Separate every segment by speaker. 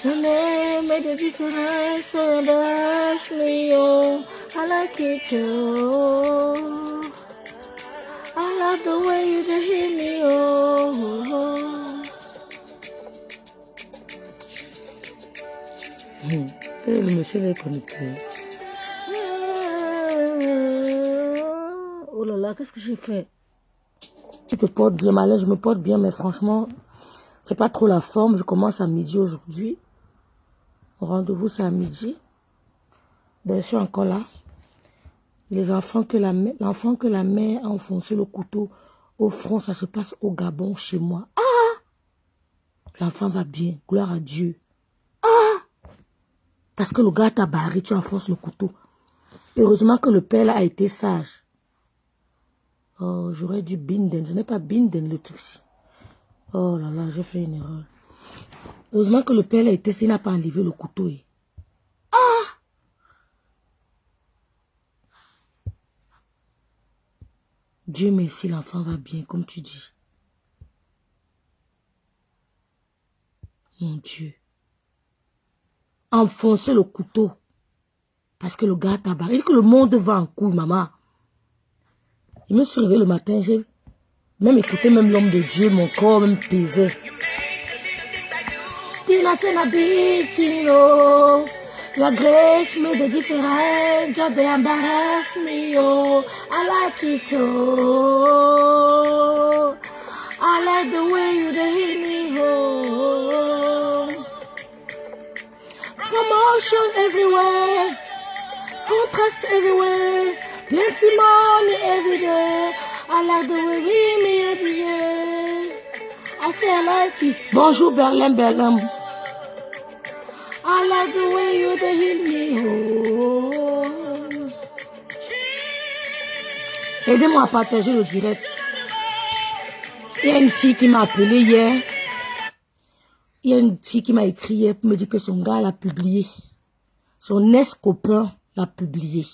Speaker 1: Your name made a difference, so embarrass me, oh. I like it too. I love the way you do hit me, oh. Le monsieur est connecté. Oh là là, qu'est-ce que j'ai fait? Je te porte bien, malin, je me porte bien, mais franchement, c'est pas trop la forme. Je commence à midi aujourd'hui. Rendez-vous, c'est à midi. Ben, je suis encore là. Les enfants l'enfant que la mère a enfoncé le couteau au front, ça se passe au Gabon, chez moi. Ah! L'enfant va bien, gloire à Dieu. Ah! Parce que le gars t'a barré, tu enfonces le couteau. Heureusement que le père là, a été sage. Oh, j'aurais dû binden. Je n'ai pas binden le truc-ci. Oh là là, j'ai fait une erreur. Heureusement que le père là, a été sage, il n'a pas enlevé le couteau. Ah! Dieu merci, l'enfant va bien, comme tu dis. Mon Dieu. Enfoncer le couteau. Parce que le gars t'a barré. Il dit que le monde va en couille, maman. Il me suis réveillé le matin, j'ai même écouté même l'homme de Dieu, mon corps même pesait. Tina sena beating, oh. Your grace made a difference, just they embarrass me, oh. I like it, oh. I like the way you hit me, oh. Promotion everywhere, contract everywhere, plenty money every day. I like the way we meet every day. I say I like it. Bonjour Berlin, Berlin. I like the way you hit me, oh. Aidez-moi à partager le direct. Il y a une fille qui m'a appelé hier. Il y a une fille qui m'a écrit hier pour me dire que son gars l'a publié. Son ex-copain l'a publié.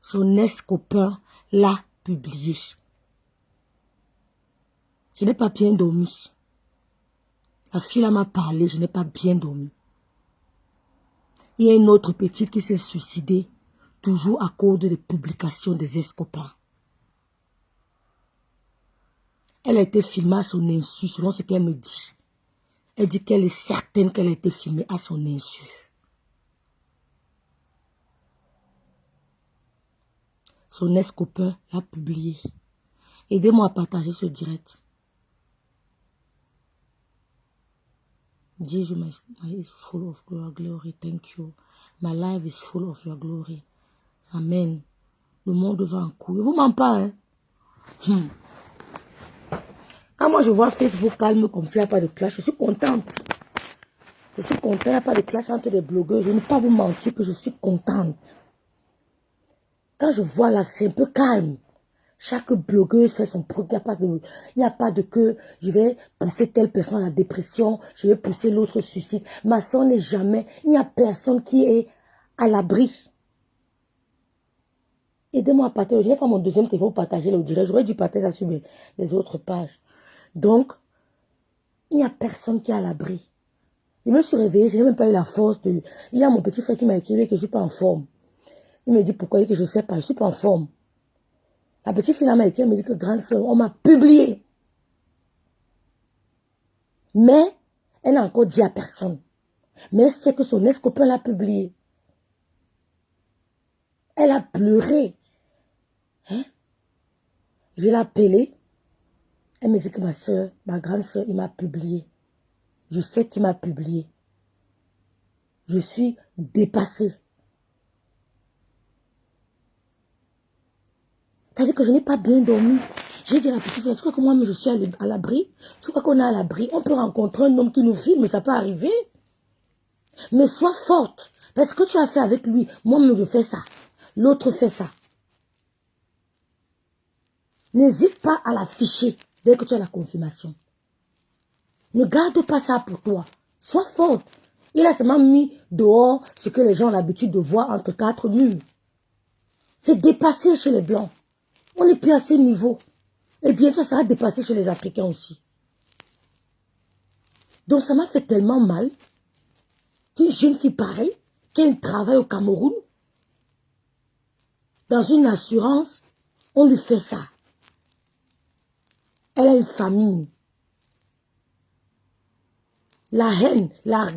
Speaker 1: Son ex-copain l'a publié. Je n'ai pas bien dormi. La fille là m'a parlé, je n'ai pas bien dormi. Il y a une autre petite qui s'est suicidée, toujours à cause des publications des ex-copains. Elle a été filmée à son insu, selon ce qu'elle me dit. Elle dit qu'elle est certaine qu'elle a été filmée à son insu. Son ex-copain l'a publié. Aidez-moi à partager ce direct. Jesus, my is full of your glory. Thank you. My life is full of your glory. Amen. Le monde va en couille. Vous m'en parlez. Quand moi je vois Facebook calme comme ça, il n'y a pas de clash, je suis contente. Je suis contente, il n'y a pas de clash entre les blogueurs. Je ne vais pas vous mentir que je suis contente. Quand je vois là, c'est un peu calme. Chaque blogueuse fait son truc. Il n'y a pas de que je vais pousser telle personne à la dépression, je vais pousser l'autre suicide. Ma soeur n'est jamais, il n'y a personne qui est à l'abri. Aidez-moi à partager. Je n'ai pas mon deuxième téléphone pour partager le direct. J'aurais dû partager ça sur les autres pages. Donc, il n'y a personne qui est à l'abri. Je me suis réveillée, je n'ai même pas eu la force de... Il y a mon petit frère qui m'a écrit que je ne suis pas en forme. Il me dit pourquoi, que je ne sais pas, je ne suis pas en forme. La petite fille m'a écrit, elle me dit que grande soeur, on m'a publié. Mais, elle n'a encore dit à personne. Mais c'est que son ex-copain l'a publié. Elle a pleuré. Hein? Je l'ai appelée. Elle me dit que ma soeur, ma grande soeur, il m'a publié. Je sais qu'il m'a publié. Je suis dépassée. C'est-à-dire que je n'ai pas bien dormi. J'ai dit à la petite fille, tu crois que moi, je suis à l'abri? Tu crois qu'on est à l'abri? On peut rencontrer un homme qui nous filme, mais ça peut arriver. Mais sois forte. Parce que tu as fait avec lui. Moi-même, je fais ça. L'autre fait ça. N'hésite pas à l'afficher dès que tu as la confirmation. Ne garde pas ça pour toi. Sois forte. Il a seulement mis dehors ce que les gens ont l'habitude de voir entre quatre murs. C'est dépassé chez les Blancs. On n'est plus à ce niveau. Et bientôt, ça sera dépassé chez les Africains aussi. Donc, ça m'a fait tellement mal qu'une jeune fille pareille, qui a un travail au Cameroun, dans une assurance, on lui fait ça. Elle a une famille. La haine, la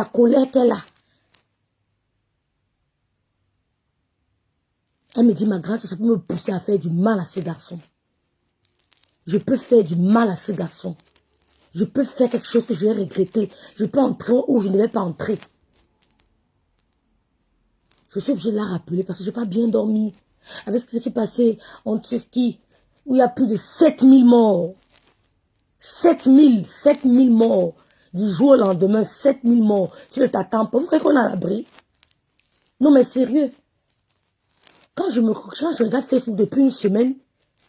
Speaker 1: colère qu'elle a. Elle me dit, ma grande, ça peut me pousser à faire du mal à ce garçon. Je peux faire du mal à ce garçon. Je peux faire quelque chose que je vais regretter. Je peux entrer où je ne vais pas entrer. Je suis obligée de la rappeler parce que je n'ai pas bien dormi. Avec ce qui est passé en Turquie, où il y a plus de 7000 morts. 7000 morts. Du jour au lendemain, 7000 morts. Tu ne t'attends pas. Vous croyez qu'on est à l'abri? Non, mais sérieux. Quand je regarde Facebook depuis une semaine,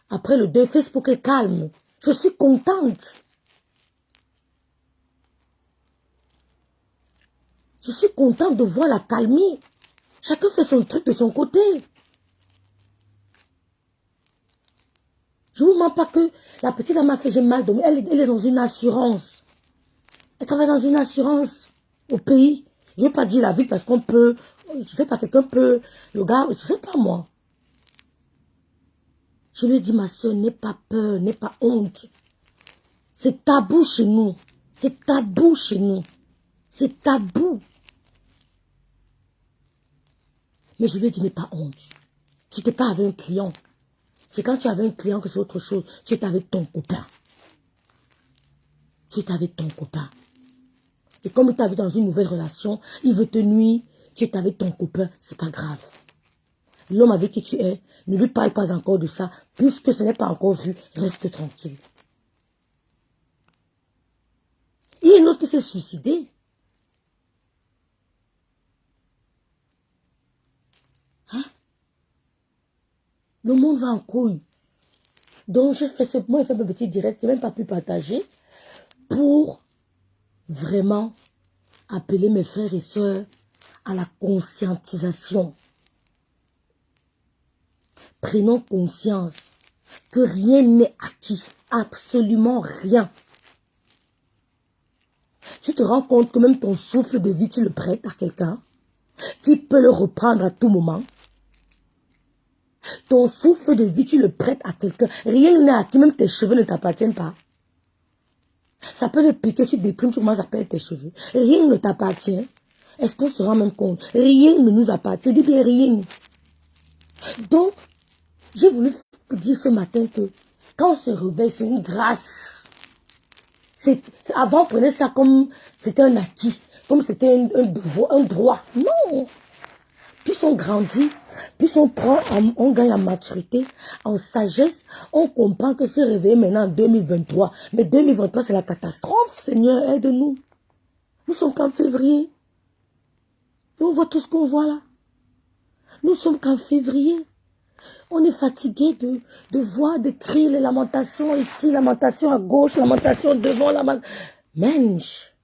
Speaker 1: après le deuil, Facebook est calme. Je suis contente. Je suis contente de voir la calmie. Chacun fait son truc de son côté. Je ne vous mens pas que la petite dame m'a fait j'ai mal dormi. Elle est dans une assurance. Elle travaille dans une assurance au pays. Je ne vais pas dire la vie parce qu'on peut, je ne sais pas, quelqu'un peut, le gars, je ne sais pas moi. Je lui ai dit, ma soeur, n'aie pas peur, n'aie pas honte. C'est tabou chez nous. C'est tabou chez nous. C'est tabou. Mais je lui ai dit, n'aie pas honte. Tu n'étais pas avec un client. C'est quand tu avais un client que c'est autre chose. Tu étais avec ton copain. Tu étais avec ton copain. Et comme il t'a vu dans une nouvelle relation, il veut te nuire, tu es avec ton copain, c'est pas grave. L'homme avec qui tu es, ne lui parle pas encore de ça, puisque ce n'est pas encore vu, reste tranquille. Il y a une autre qui s'est suicidée. Hein? Le monde va en couille. Donc, j'ai fait moi, j'ai fait un petit direct, je n'ai même pas pu partager, pour vraiment appeler mes frères et sœurs à la conscientisation. Prenons conscience que rien n'est acquis, absolument rien. Tu te rends compte que même ton souffle de vie, tu le prêtes à quelqu'un qui peut le reprendre à tout moment. Ton souffle de vie, tu le prêtes à quelqu'un. Rien n'est acquis, même tes cheveux ne t'appartiennent pas. Ça peut le piquer, tu déprimes, tu commences à perdre tes cheveux. Rien ne t'appartient. Est-ce qu'on se rend même compte? Rien ne nous appartient, dis bien rien. Donc, j'ai voulu dire ce matin que quand on se réveille, c'est une grâce. Avant, on prenait ça comme c'était un acquis, comme c'était un devoir, un droit. Non. Plus on grandit, plus on gagne en maturité, en sagesse, on comprend que se réveiller maintenant en 2023. Mais 2023, c'est la catastrophe. Seigneur, aide-nous. Nous sommes qu'en février. Et on voit tout ce qu'on voit là. Nous sommes qu'en février. On est fatigué de voir, de crier les lamentations ici, lamentations à gauche, lamentations devant, Mensch,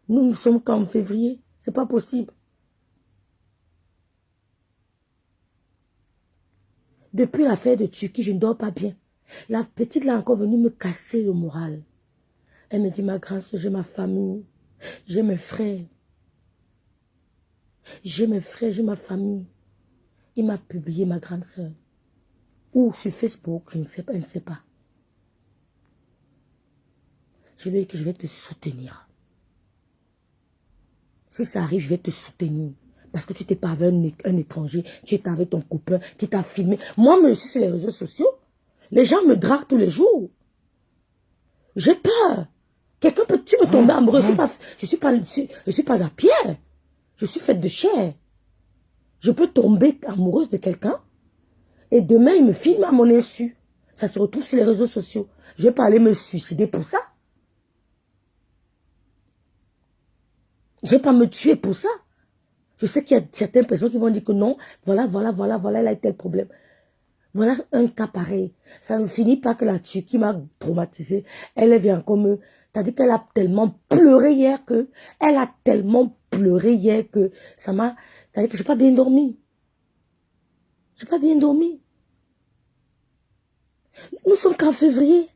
Speaker 1: nous ne sommes qu'en février. C'est pas possible. Depuis l'affaire de Turquie, je ne dors pas bien. La petite là encore venue me casser le moral. Elle me dit, ma grande soeur, j'ai ma famille, j'ai mes frères. J'ai mes frères, j'ai ma famille. Il m'a publié, ma grande soeur. Ou sur Facebook, je ne sais pas, elle ne sait pas. Je lui ai dit que je vais te soutenir. Si ça arrive, je vais te soutenir. Parce que tu t'es pas avec un étranger, tu étais avec ton copain qui t'a filmé. Moi, je suis sur les réseaux sociaux. Les gens me draguent tous les jours. J'ai peur. Quelqu'un peut, tu peux tomber amoureux. Je suis pas la pierre. Je suis faite de chair. Je peux tomber amoureuse de quelqu'un et demain, il me filme à mon insu. Ça se retrouve sur les réseaux sociaux. Je vais pas aller me suicider pour ça. Je vais pas me tuer pour ça. Je sais qu'il y a certaines personnes qui vont dire que non, voilà, elle a tel problème. Voilà un cas pareil. Ça ne finit pas que la Turquie m'a traumatisée. Elle vient comme... C'est-à-dire qu'elle a tellement pleuré hier que... Elle a tellement pleuré hier que ça m'a... C'est-à-dire que je n'ai pas bien dormi. Je n'ai pas bien dormi. Nous sommes qu'en février.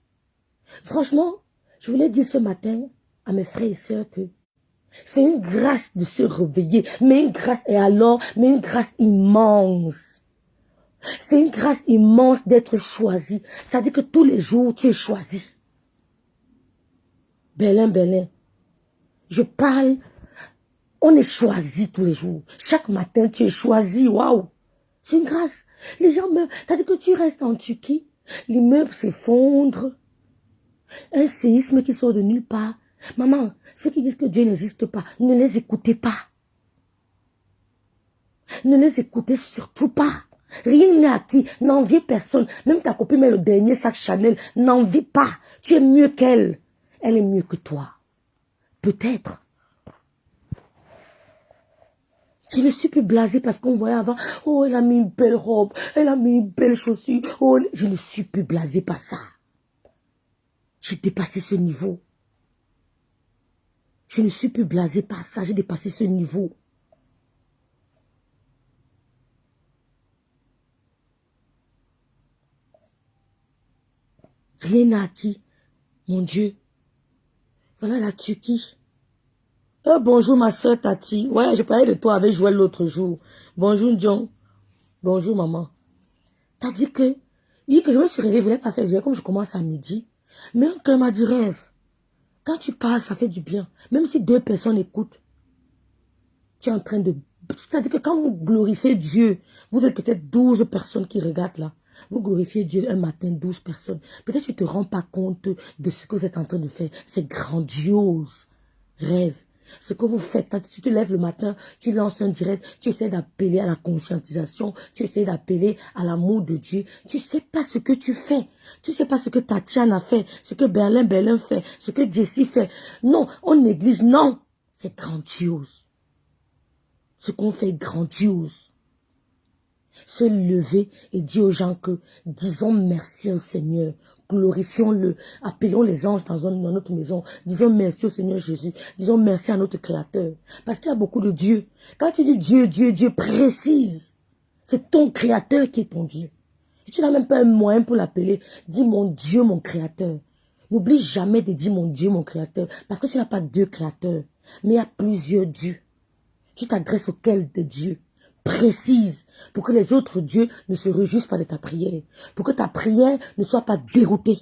Speaker 1: Franchement, je voulais dire ce matin à mes frères et sœurs que c'est une grâce de se réveiller, mais une grâce, et alors, mais une grâce immense. C'est une grâce immense d'être choisi. C'est-à-dire que tous les jours, tu es choisi. Belin, je parle, on est choisi tous les jours. Chaque matin, tu es choisi, waouh. C'est une grâce. Les gens meurent. C'est-à-dire que tu restes en Turquie, l'immeuble s'effondre, un séisme qui sort de nulle part. Maman, ceux qui disent que Dieu n'existe pas, ne les écoutez pas. Ne les écoutez surtout pas. Rien n'est acquis. N'enviez personne. Même ta copine met le dernier sac Chanel. N'envie pas. Tu es mieux qu'elle. Elle est mieux que toi. Peut-être. Je ne suis plus blasée parce qu'on voyait avant. Oh, elle a mis une belle robe. Elle a mis une belle chaussure. Oh, je ne suis plus blasée par ça. J'ai dépassé ce niveau. Je ne suis plus blasée par ça. J'ai dépassé ce niveau. Rien n'a acquis. Mon Dieu. Voilà la Turquie. Oh, bonjour ma soeur Tati. Ouais, j'ai parlé de toi avec Joël l'autre jour. Bonjour John. Bonjour maman. T'as dit que, dit que je me suis réveillée, je voulais pas faire, je voulais comme je commence à midi. Mais un cœur m'a dit rêve. Quand tu parles, ça fait du bien. Même si 2 personnes écoutent, tu es en train de... C'est-à-dire que quand vous glorifiez Dieu, vous êtes peut-être 12 personnes qui regardent là. Vous glorifiez Dieu un matin, 12 personnes. Peut-être tu ne te rends pas compte de ce que vous êtes en train de faire. C'est grandiose. Rêve. Ce que vous faites, quand tu te lèves le matin, tu lances un direct, tu essaies d'appeler à la conscientisation, tu essaies d'appeler à l'amour de Dieu. Tu ne sais pas ce que tu fais. Tu ne sais pas ce que Tatiana fait, ce que Berlin fait, ce que Jessie fait. Non, on néglige. Non, c'est grandiose. Ce qu'on fait est grandiose. Se lever et dire aux gens que disons merci au Seigneur, glorifions-le, appelons les anges dans notre maison, disons merci au Seigneur Jésus, disons merci à notre Créateur. Parce qu'il y a beaucoup de Dieu. Quand tu dis Dieu, Dieu, Dieu, précise. C'est ton Créateur qui est ton Dieu. Et tu n'as même pas un moyen pour l'appeler. Dis mon Dieu, mon Créateur. N'oublie jamais de dire mon Dieu, mon Créateur. Parce que tu n'as pas 2 créateurs, mais il y a plusieurs dieux. Tu t'adresses auquel de Dieu précise pour que les autres dieux ne se réjouissent pas de ta prière, pour que ta prière ne soit pas déroutée.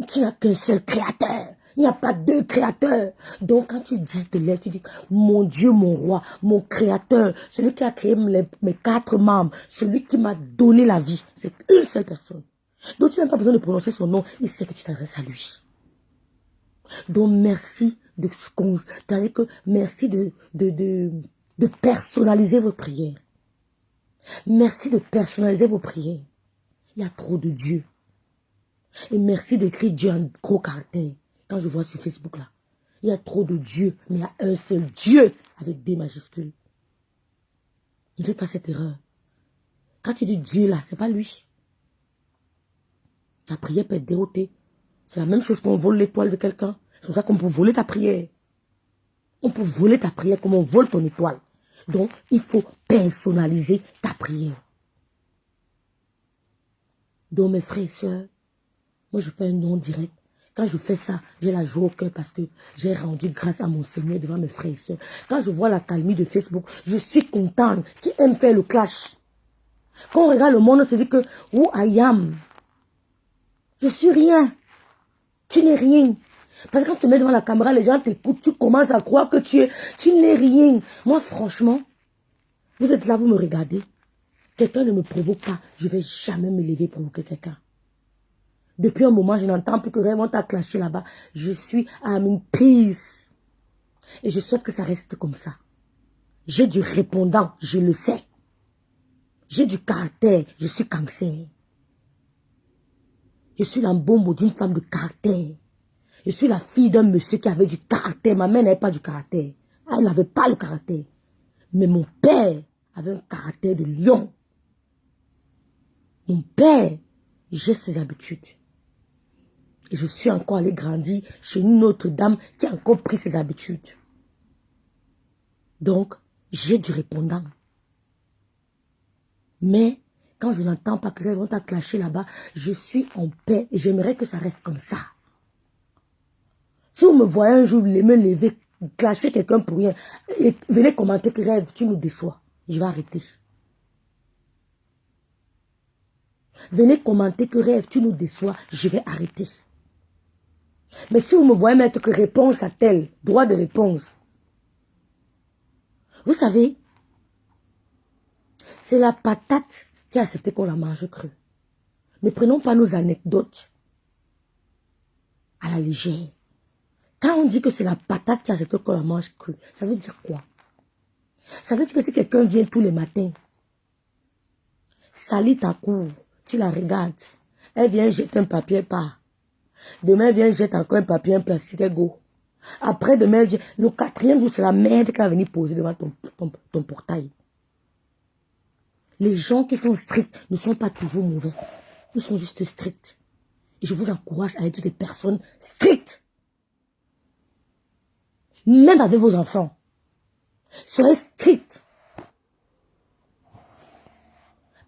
Speaker 1: Tu n'as qu'un seul créateur, il n'y a pas 2 créateurs. Donc quand tu dis de l'air, tu dis mon Dieu, mon roi, mon créateur, celui qui a créé mes 4 membres, celui qui m'a donné la vie, c'est une seule personne. Donc tu n'as pas besoin de prononcer son nom, il sait que tu t'adresses à lui. Donc merci de ce qu'on... C'est-à-dire que merci de personnaliser vos prières. Merci de personnaliser vos prières. Il y a trop de Dieu. Et merci d'écrire Dieu en gros caractère. Quand je vois sur Facebook là, il y a trop de Dieu, mais il y a un seul Dieu avec D majuscule. Ne fais pas cette erreur. Quand tu dis Dieu là, c'est pas lui. Ta prière peut être déroutée. C'est la même chose qu'on vole l'étoile de quelqu'un. C'est pour ça qu'on peut voler ta prière. On peut voler ta prière comme on vole ton étoile. Donc, il faut personnaliser ta prière. Donc, mes frères et sœurs, moi, je fais un nom direct. Quand je fais ça, j'ai la joie au cœur parce que j'ai rendu grâce à mon Seigneur devant mes frères et sœurs. Quand je vois la calmie de Facebook, je suis contente. Qui aime faire le clash? Quand on regarde le monde, on se dit que, who I am? Je suis rien. Tu n'es rien. Parce que quand tu te mets devant la caméra, les gens t'écoutent, tu commences à croire que tu n'es rien. Moi, franchement, vous êtes là, vous me regardez. Quelqu'un ne me provoque pas. Je ne vais jamais me lever provoquer quelqu'un. Depuis un moment, je n'entends plus que rien, on t'a clenché là-bas. Je suis à une peace. Et je souhaite que ça reste comme ça. J'ai du répondant, je le sais. J'ai du caractère, je suis cancer. Je suis la bombe d'une femme de caractère. Je suis la fille d'un monsieur qui avait du caractère. Ma mère n'avait pas du caractère. Elle n'avait pas le caractère. Mais mon père avait un caractère de lion. Mon père, j'ai ses habitudes. Et je suis encore allée grandir chez une autre dame qui a encore pris ses habitudes. Donc, j'ai du répondant. Mais, Quand je n'entends pas que les vont t'a clashé là-bas, je suis en paix et j'aimerais que ça reste comme ça. Si vous me voyez un jour me lever, clasher quelqu'un pour rien, et venez commenter que rêve, tu nous déçois. Je vais arrêter. Venez commenter que rêve, tu nous déçois, je vais arrêter. Mais si vous me voyez mettre que réponse à tel, droit de réponse, vous savez, c'est la patate qui a accepté qu'on la mange crue. Ne prenons pas nos anecdotes à la légère. Quand on dit que c'est la patate qui a accepté qu'on la mange crue, ça veut dire quoi? Ça veut dire que si quelqu'un vient tous les matins, salit ta cour, tu la regardes, elle vient jeter un papier par. Demain, elle vient jeter encore un papier, un plastique, elle go. Après, demain, elle vient. Le 4e jour, c'est la merde qui va venir poser devant ton portail. Les gens qui sont stricts ne sont pas toujours mauvais. Ils sont juste stricts. Et je vous encourage à être des personnes strictes. Même avec vos enfants. Soyez stricts.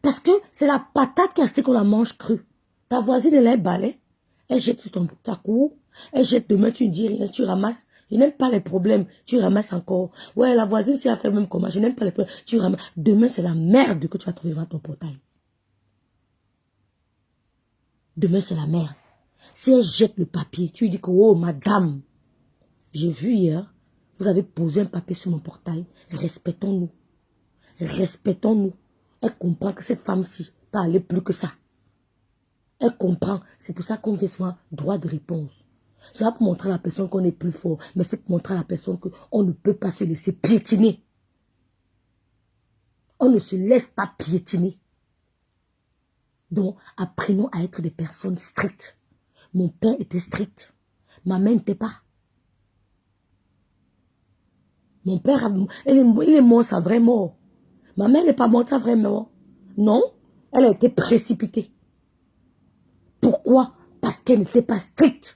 Speaker 1: Parce que c'est la patate qui a fait qu'on la mange crue. Ta voisine, elle a un balai. Elle jette sur ta cour. Elle jette demain, tu ne dis rien, tu ramasses. Je n'aime pas les problèmes. Tu ramasses encore. Ouais, la voisine, si elle fait même comment. Je n'aime pas les problèmes. Tu ramasses. Demain, c'est la merde que tu vas trouver devant ton portail. Demain, c'est la merde. Si elle jette le papier, tu lui dis que, oh, madame, j'ai vu hier, vous avez posé un papier sur mon portail. Respectons-nous. Respectons-nous. Elle comprend que cette femme-ci peut aller plus que ça. Elle comprend. C'est pour ça qu'on fait souvent droit de réponse. C'est pas pour montrer à la personne qu'on est plus fort, mais c'est pour montrer à la personne qu'on ne peut pas se laisser piétiner. On ne se laisse pas piétiner. Donc, apprenons à être des personnes strictes. Mon père était strict. Ma mère n'était pas. Mon père, il est mort, sa vraie mort. Ma mère n'est pas morte, sa vraie mort. Non, elle a été précipitée. Pourquoi? Parce qu'elle n'était pas stricte.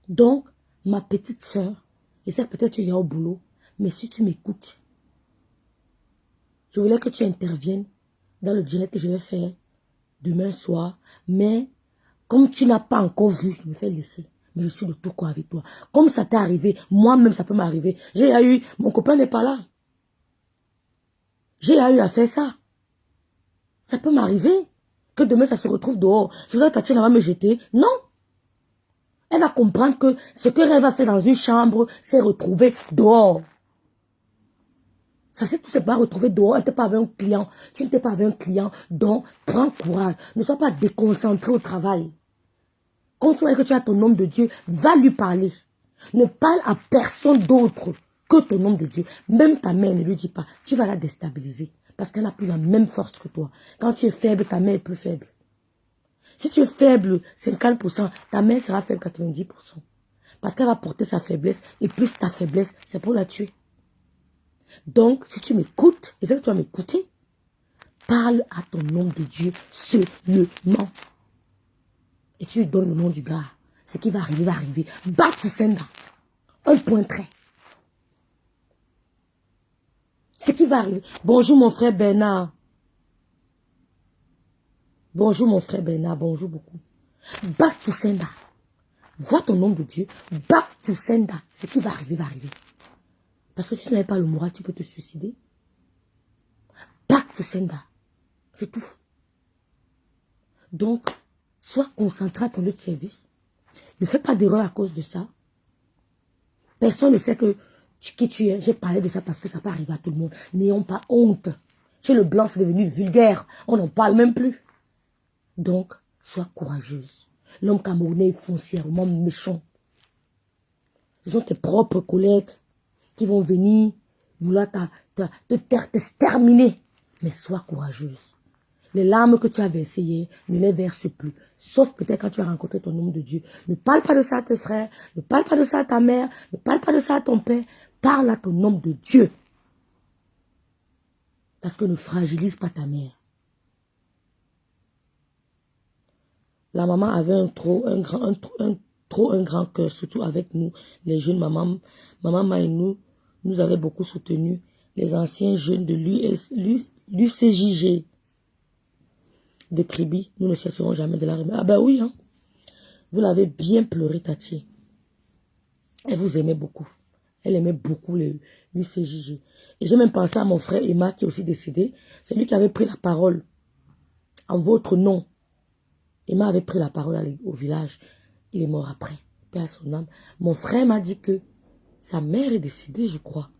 Speaker 1: Donc, ma petite sœur, et ça peut-être tu es au boulot, mais si tu m'écoutes, je voulais que tu interviennes dans le direct que je vais faire demain soir, mais comme tu n'as pas encore vu, je me fais laisser. Mais je suis de tout quoi avec toi. Comme ça t'est arrivé, moi-même ça peut m'arriver. Mon copain n'est pas là. J'ai eu à faire ça. Ça peut m'arriver que demain ça se retrouve dehors. Si vous Tatiana va me jeter, non. Elle va comprendre que ce que elle va faire dans une chambre, c'est retrouver dehors. Ça s'est tout simplement retrouvé dehors. Elle n'était pas avec un client. Tu n'étais pas avec un client. Donc, prends courage. Ne sois pas déconcentré au travail. Quand tu vois que tu as ton homme de Dieu, va lui parler. Ne parle à personne d'autre que ton homme de Dieu. Même ta mère ne lui dit pas. Tu vas la déstabiliser. Parce qu'elle n'a plus la même force que toi. Quand tu es faible, ta mère est plus faible. Si tu es faible 50%, ta mère sera faible 90%. Parce qu'elle va porter sa faiblesse. Et plus ta faiblesse, c'est pour la tuer. Donc, si tu m'écoutes, et c'est que tu vas m'écouter, parle à ton homme de Dieu seulement. Et tu lui donnes le nom du gars. Ce qui va arriver, va arriver. Back to sender. Un point trait. Ce qui va arriver. Bonjour mon frère Bernard. Bonjour mon frère Bernard. Bonjour beaucoup. Back to sender. Vois ton nom de Dieu. Back to sender. Ce qui va arriver, va arriver. Parce que si tu n'avais pas le moral, tu peux te suicider. Back to sender. C'est tout. Donc, sois concentré à ton lieu de service. Ne fais pas d'erreur à cause de ça. Personne ne sait qui tu es. J'ai parlé de ça parce que ça peut arriver à tout le monde. N'ayons pas honte. Chez le blanc, c'est devenu vulgaire. On n'en parle même plus. Donc, sois courageuse. L'homme camerounais est foncièrement méchant. Ce sont tes propres collègues qui vont venir vouloir t'exterminer. Mais sois courageuse. Les larmes que tu as versées hier, ne les verse plus. Sauf peut-être quand tu as rencontré ton homme de Dieu. Ne parle pas de ça à tes frères. Ne parle pas de ça à ta mère. Ne parle pas de ça à ton père. Parle à ton homme de Dieu. Parce que ne fragilise pas ta mère. La maman avait un grand cœur, surtout avec nous, les jeunes mamans. Maman et nous avait beaucoup soutenus. les anciens jeunes de l'UCJG de Kribi, nous ne cesserons jamais de la remercier. Ah ben oui, hein. Vous l'avez bien pleuré, Tati. Elle vous aimait beaucoup. Elle aimait beaucoup l'UCJG. Et j'ai même pensé à mon frère Emma qui est aussi décédé. C'est lui qui avait pris la parole en votre nom. Emma avait pris la parole au village. Il est mort après. Paix à son âme. Mon frère m'a dit que sa mère est décédée, je crois.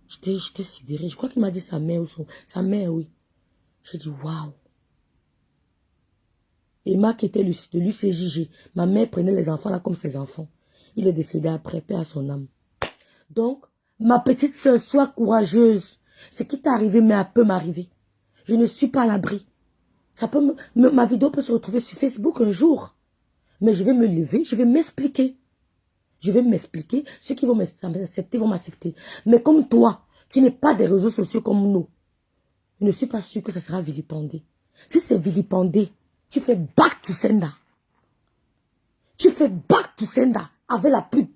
Speaker 1: J'étais sidérée. Je crois qu'il m'a dit sa mère ou sa mère, oui. J'ai dit, waouh. Emma qui était de l'UCJG. Ma mère prenait les enfants là comme ses enfants. Il est décédé après, paix à son âme. Donc, ma petite soeur, sois courageuse. Ce qui t'est arrivé, mais peut m'arriver. Je ne suis pas à l'abri. Ça peut ma vidéo peut se retrouver sur Facebook un jour. Mais je vais me lever, je vais m'expliquer. Je vais m'expliquer. Ceux qui vont m'accepter vont m'accepter. Mais comme toi, tu n'es pas des réseaux sociaux comme nous. Je ne suis pas sûre que ça sera vilipendé. Si c'est vilipendé, tu fais back to sender. Tu fais back to sender avec la plus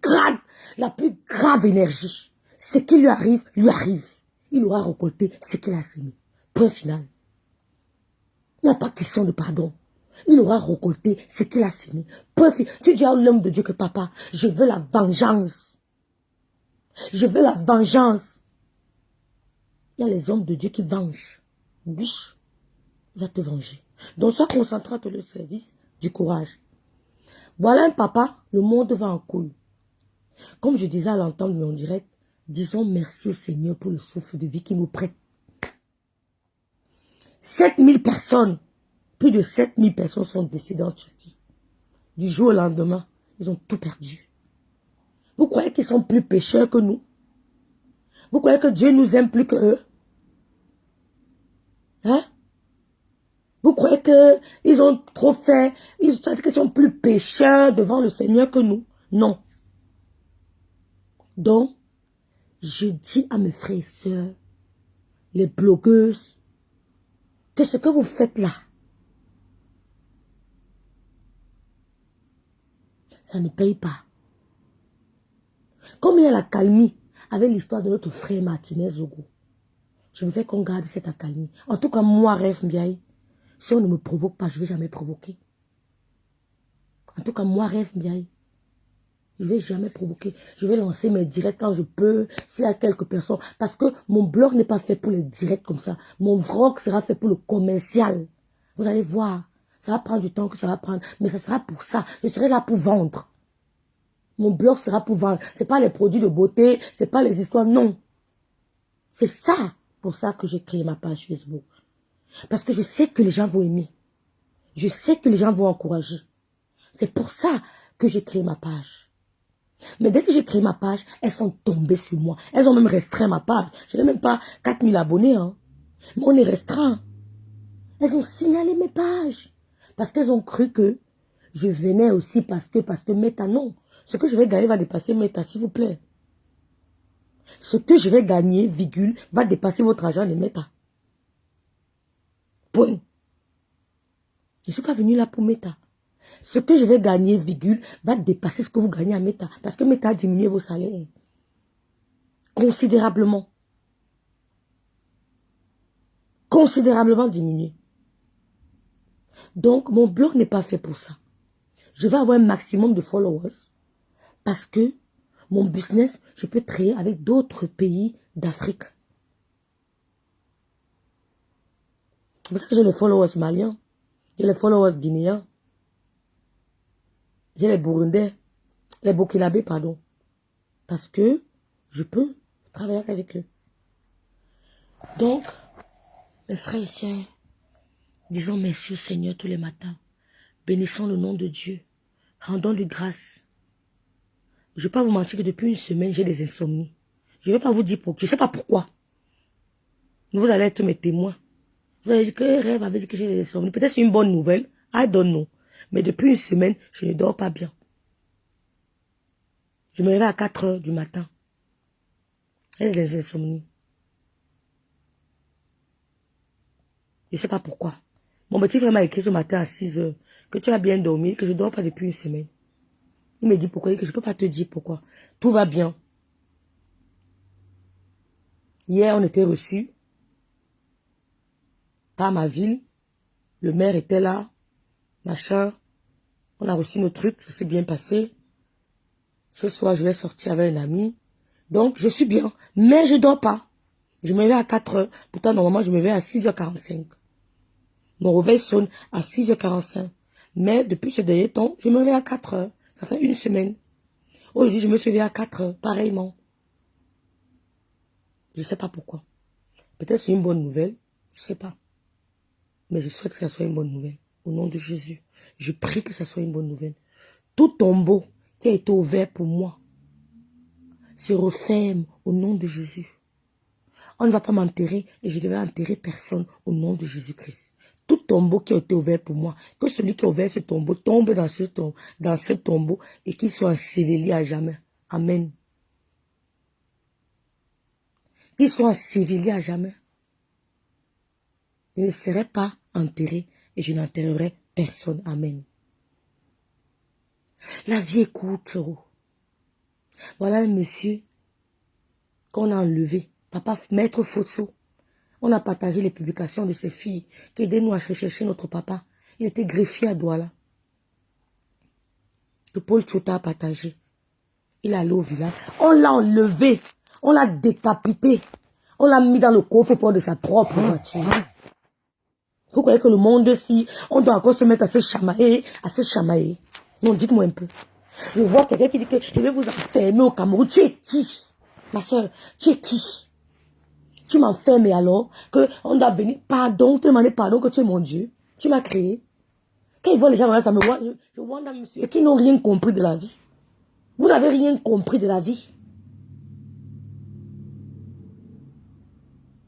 Speaker 1: grave énergie. Ce qui lui arrive, lui arrive. Il aura récolté ce qu'il a semé. Point final. Il n'y a pas question de pardon. Il aura récolté ce qu'il a semé. Point final. Tu dis à l'homme de Dieu que papa, je veux la vengeance. Je veux la vengeance. Il y a les hommes de Dieu qui vengent. Biche, il va te venger. Donc sois concentré sur le service du courage. Voilà un papa, le monde va en couille. Comme je disais à l'entendre de mon direct, disons merci au Seigneur pour le souffle de vie qu'il nous prête. 7000 personnes, plus de 7000 personnes sont décédées en Turquie. Du jour au lendemain, ils ont tout perdu. Vous croyez qu'ils sont plus pécheurs que nous? Vous croyez que Dieu nous aime plus que eux? Hein? Vous croyez qu'ils ont trop fait, ils sont plus pécheurs devant le Seigneur que nous? Non. Donc, je dis à mes frères et sœurs, les blogueuses, que ce que vous faites là, ça ne paye pas. Comme il y a la calmie avec l'histoire de notre frère Martinez Zogo, je me fais qu'on garde cette accalmie. En tout cas, moi, Rêve Mbiaye, si on ne me provoque pas, je ne vais jamais provoquer. En tout cas, moi, Rêve Mbiaye, je ne vais jamais provoquer. Je vais lancer mes directs quand je peux, s'il y a quelques personnes. Parce que mon blog n'est pas fait pour les directs comme ça. Mon vlog sera fait pour le commercial. Vous allez voir. Ça va prendre du temps que ça va prendre. Mais ça sera pour ça. Je serai là pour vendre. Mon blog sera pour vendre. Ce n'est pas les produits de beauté. Ce n'est pas les histoires. Non. C'est ça. Pour ça que j'ai créé ma page Facebook. Parce que je sais que les gens vont aimer. Je sais que les gens vont encourager. C'est pour ça que j'ai créé ma page. Mais dès que j'ai créé ma page, elles sont tombées sur moi. Elles ont même restreint ma page. Je n'ai même pas 4000 abonnés. Hein. Mais on est restreint. Elles ont signalé mes pages. Parce qu'elles ont cru que je venais aussi parce que Meta, non. Ce que je vais gagner va dépasser Meta, s'il vous plaît. Ce que je vais gagner, virgule, va dépasser votre argent de Meta. Point. Je ne suis pas venu là pour Meta. Ce que je vais gagner, virgule, va dépasser ce que vous gagnez à Meta. Parce que Meta a diminué vos salaires. Considérablement. Considérablement diminué. Donc, mon blog n'est pas fait pour ça. Je vais avoir un maximum de followers. Parce que mon business, je peux créer avec d'autres pays d'Afrique. C'est pour ça que j'ai les followers maliens. J'ai les followers guinéens. J'ai les burundais. Les burkinabés, pardon. Parce que je peux travailler avec eux. Donc, mes frères et sœurs, disons merci au Seigneur tous les matins. Bénissons le nom de Dieu. Rendons lui grâce. Je ne vais pas vous mentir que depuis une semaine, j'ai des insomnies. Je ne vais pas vous dire pourquoi. Je ne sais pas pourquoi. Vous allez être mes témoins. Vous allez dire que Rêve avait dit que j'ai des insomnies. Peut-être c'est une bonne nouvelle. I don't know. Mais depuis une semaine, je ne dors pas bien. Je me réveille à 4 heures du matin. J'ai des insomnies. Je ne sais pas pourquoi. Mon petit frère m'a écrit ce matin à 6 heures que tu as bien dormi, que je ne dors pas depuis une semaine. Il me dit pourquoi, que je ne peux pas te dire pourquoi. Tout va bien. Hier, on était reçus par ma ville. Le maire était là, machin. On a reçu nos trucs, ça s'est bien passé. Ce soir, je vais sortir avec un ami. Donc, je suis bien, mais je dors pas. Je me réveille à 4 heures. Pourtant, normalement, je me réveille à 6h45. Mon réveil sonne à 6h45. Mais depuis ce dernier temps, je me réveille à 4 heures. Ça fait une semaine. Aujourd'hui, je me suis réveillée à 4 heures, pareillement. Je ne sais pas pourquoi. Peut-être c'est une bonne nouvelle, je ne sais pas. Mais je souhaite que ça soit une bonne nouvelle. Au nom de Jésus, je prie que ça soit une bonne nouvelle. Tout tombeau qui a été ouvert pour moi se referme au nom de Jésus. On ne va pas m'enterrer et je ne vais enterrer personne au nom de Jésus-Christ. Tout tombeau qui a été ouvert pour moi, que celui qui a ouvert ce tombeau tombe dans ce tombeau et qu'il soit enseveli à jamais. Amen. Qu'il soit enseveli à jamais. Je ne serai pas enterré et je n'enterrerai personne. Amen. La vie est courte, Choro. Voilà un monsieur qu'on a enlevé. Papa, maître Fotso. On a partagé les publications de ses filles qui aidaient nous à rechercher notre papa. Il était greffier à Douala. Que Paul Tchota a partagé. Il est allé au village. On l'a enlevé. On l'a décapité. On l'a mis dans le coffre-fort de sa propre voiture. Vous croyez que le monde, si on doit encore se mettre à se chamailler, Non, dites-moi un peu. Je vois quelqu'un qui dit que je vais vous enfermer au Cameroun. Tu es qui? Ma soeur, tu es qui? Tu m'enfermes et alors qu'on doit venir, pardon, te demander pardon que tu es mon Dieu. Tu m'as créé. Quand ils voient les gens, ça me voit, je vois dans monsieur qui n'ont rien compris de la vie. Vous n'avez rien compris de la vie.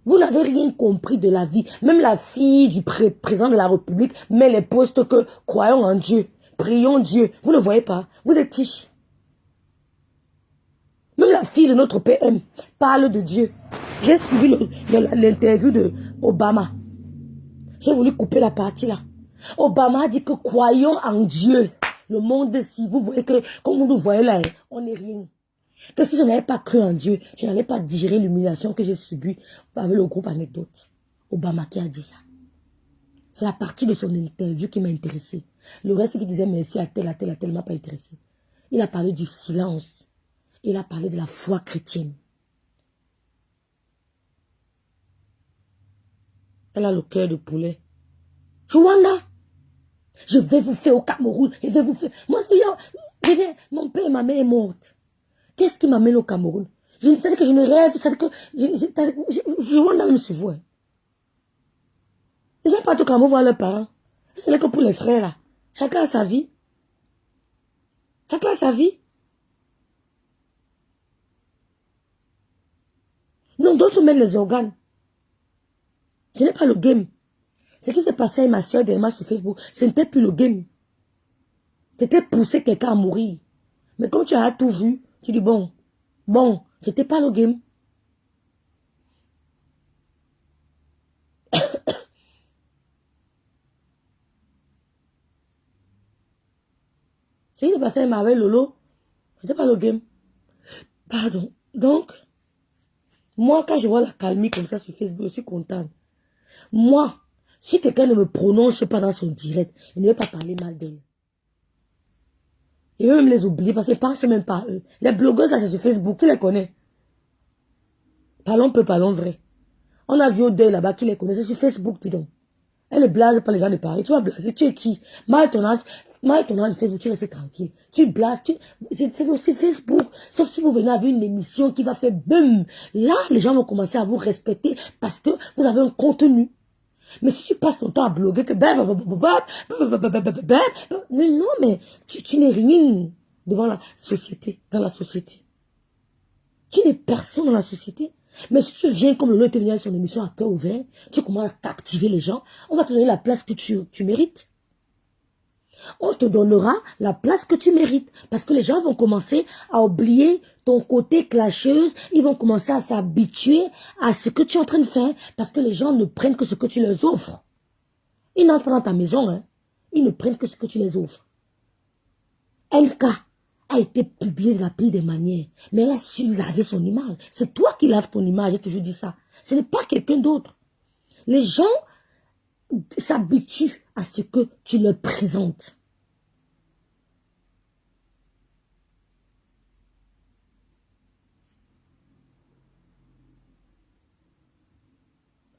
Speaker 1: Vous n'avez rien compris de la vie. Même la fille du président de la République met les postes que croyons en Dieu, prions Dieu. Vous ne voyez pas. Vous êtes qui? Même la fille de notre PM parle de Dieu. J'ai suivi l'interview de Obama. J'ai voulu couper la partie là. Obama a dit que croyons en Dieu. Le monde, si vous voyez que, comme vous nous voyez là, on n'est rien. Que si je n'avais pas cru en Dieu, je n'allais pas digérer l'humiliation que j'ai subie avec le groupe Anecdote. Obama qui a dit ça. C'est la partie de son interview qui m'a intéressé. Le reste qui disait merci à tel, ne m'a pas intéressé. Il a parlé du silence. Il a parlé de la foi chrétienne. Elle a le cœur de poulet. Rwanda, je vais vous faire au Cameroun. Je vais vous faire. Moi, mon père et ma mère est morte. Qu'est-ce qui m'amène au Cameroun? C'est-à-dire que je ne rêve, c'est-à-dire que je Rwanda même se voit. Ils n'ont pas tout Cameroun voir leurs parents. Ce n'est que pour les frères là. Chacun a sa vie. Chacun a sa vie. Non, d'autres mettent les organes. Ce n'est pas le game. Ce qui s'est passé avec ma soeur dernièrement sur Facebook, ce n'était plus le game. C'était pousser quelqu'un à mourir. Mais comme tu as tout vu, tu dis bon, c'était pas le game. Ce qui s'est passé avec Lolo, c'était pas le game. Pardon. Donc, moi, quand je vois la calmie comme ça sur Facebook, je suis contente. Moi, si quelqu'un ne me prononce pas dans son direct, il ne va pas parler mal d'elle. Il veut même les oublier parce qu'il ne pense même pas à eux. Les blogueuses là, c'est sur Facebook, qui les connaît? Parlons peu, parlons vrai. On a vu Odeur là-bas qui les connaît, c'est sur Facebook, dis donc. Elle ne blase pas les gens de Paris. Tu vas blaser, tu es qui? Mal ton âge de Facebook, tu restes tranquille. Tu blases, c'est aussi Facebook. Sauf si vous venez avec une émission qui va faire boum. Là, les gens vont commencer à vous respecter parce que vous avez un contenu. Mais si tu passes ton temps à bloguer que mais non, mais tu n'es rien devant la société, dans la société. Tu n'es personne dans la société. Mais si tu viens comme le lot était venu à son émission à cœur ouvert, tu commences à captiver les gens, on va te donner la place que tu mérites. On te donnera la place que tu mérites. Parce que les gens vont commencer à oublier ton côté clasheuse. Ils vont commencer à s'habituer à ce que tu es en train de faire. Parce que les gens ne prennent que ce que tu leur offres. Ils n'entrent pas dans ta maison. Hein. Ils ne prennent que ce que tu les offres. NK a été publiée de la pire des manières. Mais elle a su laver son image. C'est toi qui laves ton image, j'ai toujours dit ça. Ce n'est pas quelqu'un d'autre. Les gens s'habituent à ce que tu leur présentes.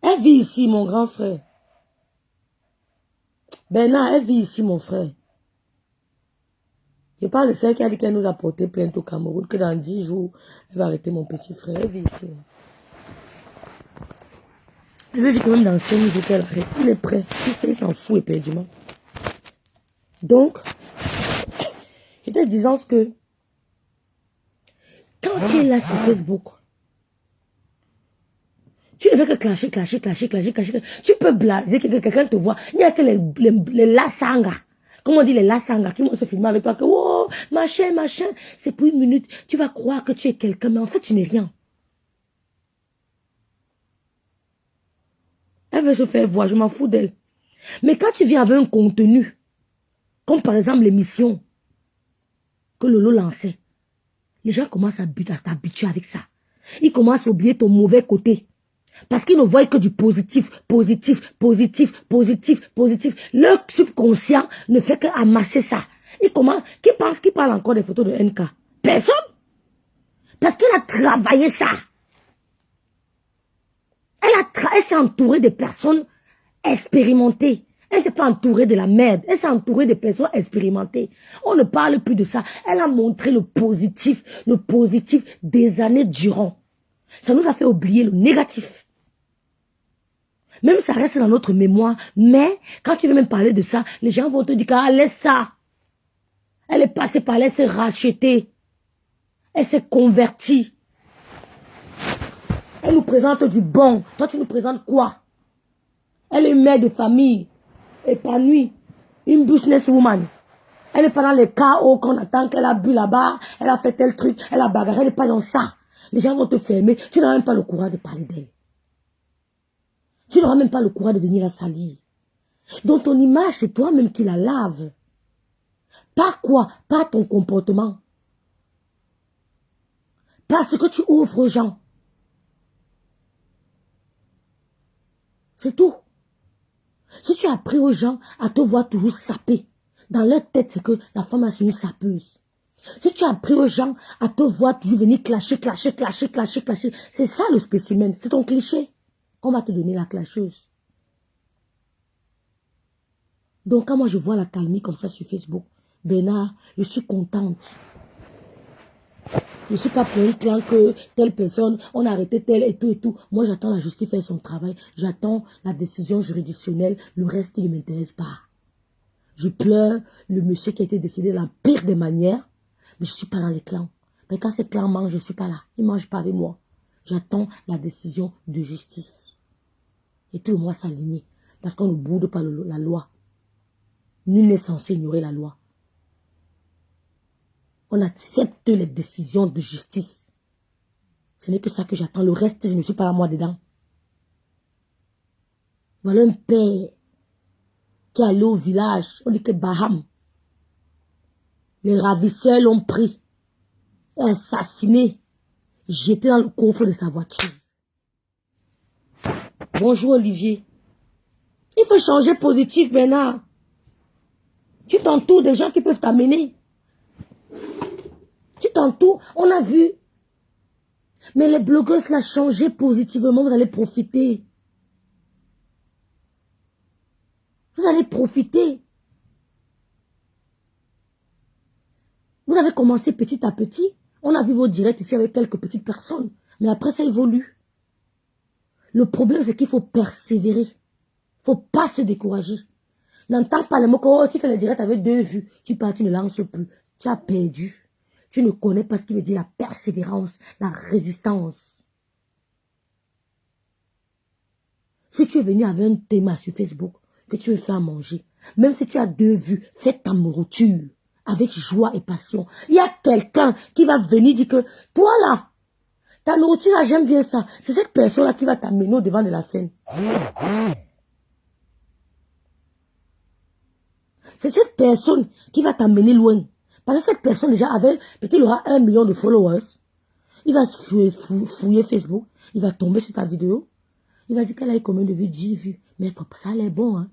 Speaker 1: Elle vit ici, mon grand frère. Bernard, elle vit ici, mon frère. Je parle de celle qui a dit qu'elle nous a porté plainte au Cameroun, que dans 10 jours, elle va arrêter mon petit frère. Elle vit ici. Je lui ai dit que même dans 5 jours qu'elle arrête. Il est prêt. Il s'en fout éperdument. Donc, je te disant que quand tu es là sur Facebook, tu ne fais que clasher. Tu peux blaser que quelqu'un te voit. Il n'y a que les lasanga. Comment on dit les lasanga qui vont se filmer avec toi. Que, oh, machin. C'est pour 1 minute. Tu vas croire que tu es quelqu'un, mais en fait, tu n'es rien. Elle veut se faire voir, je m'en fous d'elle. Mais quand tu viens avec un contenu, comme par exemple l'émission que Lolo lançait, les gens commencent à t'habituer avec ça. Ils commencent à oublier ton mauvais côté. Parce qu'ils ne voient que du positif. Le subconscient ne fait qu'amasser ça. Qui pense qu'il parle encore des photos de NK? Personne. Parce qu'il a travaillé ça. Elle s'est entourée de personnes expérimentées. Elle ne s'est pas entourée de la merde. Elle s'est entourée de personnes expérimentées. On ne parle plus de ça. Elle a montré le positif des années durant. Ça nous a fait oublier le négatif. Même ça reste dans notre mémoire. Mais quand tu veux même parler de ça, les gens vont te dire qu'elle laisse ça. Elle est passée par là, elle s'est rachetée. Elle s'est convertie. Elle nous présente du bon. Toi, tu nous présentes quoi? Elle est une mère de famille, épanouie, une businesswoman. Elle n'est pas dans les chaos qu'on attend qu'elle a bu là-bas, elle a fait tel truc, elle a bagarré, elle n'est pas dans ça. Les gens vont te fermer. Tu n'auras même pas le courage de parler d'elle. Tu n'auras même pas le courage de venir la salir. Donc ton image, c'est toi-même qui la lave. Pas quoi? Pas ton comportement. Pas ce que tu offres aux gens. C'est tout. Si tu as appris aux gens à te voir toujours saper, dans leur tête, c'est que la femme a une sapeuse. Si tu as appris aux gens à te voir toujours venir clasher, c'est ça le spécimen, c'est ton cliché. On va te donner la clasheuse. Donc quand moi je vois la calmie comme ça sur Facebook, Bernard, je suis contente. Je ne suis pas pour un clan que telle personne, on a arrêté telle et tout. Moi, j'attends la justice faire son travail. J'attends la décision juridictionnelle. Le reste, il ne m'intéresse pas. Je pleure le monsieur qui a été décédé de la pire des manières. Mais je ne suis pas dans les clans. Mais quand ces clans mangent, je ne suis pas là. Ils ne mangent pas avec moi. J'attends la décision de justice. Et tout le monde s'aligner. Parce qu'on ne boude pas la loi. Nul n'est censé ignorer la loi. On accepte les décisions de justice. Ce n'est que ça que j'attends. Le reste, je ne suis pas là moi dedans. Voilà un père qui est allé au village. On dit que Baham. Les ravisseurs l'ont pris. Assassiné. Jeté dans le coffre de sa voiture. Bonjour Olivier. Il faut changer positif, Bernard. Tu t'entoures des gens qui peuvent t'amener. Tu t'entoures, on a vu. Mais les blogueuses l'ont changé positivement, vous allez profiter. Vous allez profiter. Vous avez commencé petit à petit. On a vu vos directs ici avec quelques petites personnes. Mais après, ça évolue. Le problème, c'est qu'il faut persévérer. Il ne faut pas se décourager. N'entends pas les mots que oh, tu fais les directs avec 2 vues. Tu pars, tu ne lances plus. Tu as perdu. Tu ne connais pas ce qui veut dire la persévérance, la résistance. Si tu es venu avec un thème sur Facebook, que tu veux faire à manger, même si tu as 2 vues, fais ta nourriture avec joie et passion. Il y a quelqu'un qui va venir dire que, toi là, ta nourriture là, j'aime bien ça. C'est cette personne-là qui va t'amener au devant de la scène. C'est cette personne qui va t'amener loin. Parce que cette personne déjà avait, peut-être il aura 1 million de followers. Il va fouiller Facebook. Il va tomber sur ta vidéo. Il va dire qu'elle a eu combien de vues, 10 vues. Mais papa, ça allait bon, hein.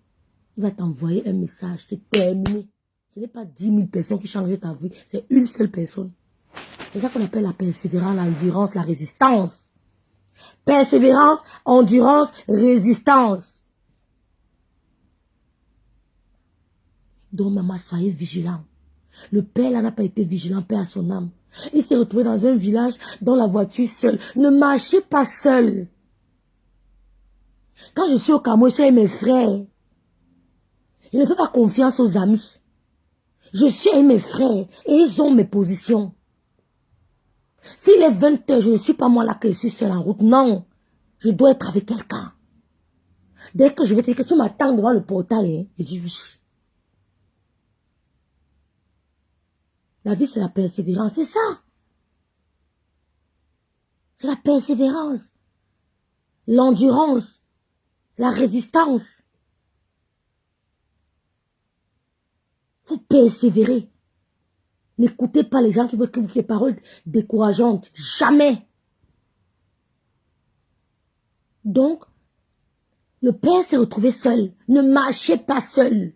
Speaker 1: Il va t'envoyer un message. C'est terminé. Ce n'est pas 10 000 personnes qui changent ta vie. C'est une seule personne. C'est ça qu'on appelle la persévérance, l'endurance, la résistance. Persévérance, endurance, résistance. Donc, maman, soyez vigilants. Le père, là, n'a pas été vigilant, père à son âme. Il s'est retrouvé dans un village, dans la voiture seule. Ne marchez pas seul. Quand je suis au Cameroun, je suis avec mes frères. Je ne fais pas confiance aux amis. Je suis avec mes frères et ils ont mes positions. S'il est 20 heures, je ne suis pas moi là que je suis seul en route. Non, je dois être avec quelqu'un. Dès que je vais te dire que tu m'attends devant le portail, hein, je dis oui. La vie, c'est la persévérance, c'est ça. C'est la persévérance, l'endurance, la résistance. Il faut persévérer. N'écoutez pas les gens qui veulent que vous ayez des paroles décourageantes. Jamais. Donc, le père s'est retrouvé seul. Ne marchez pas seul.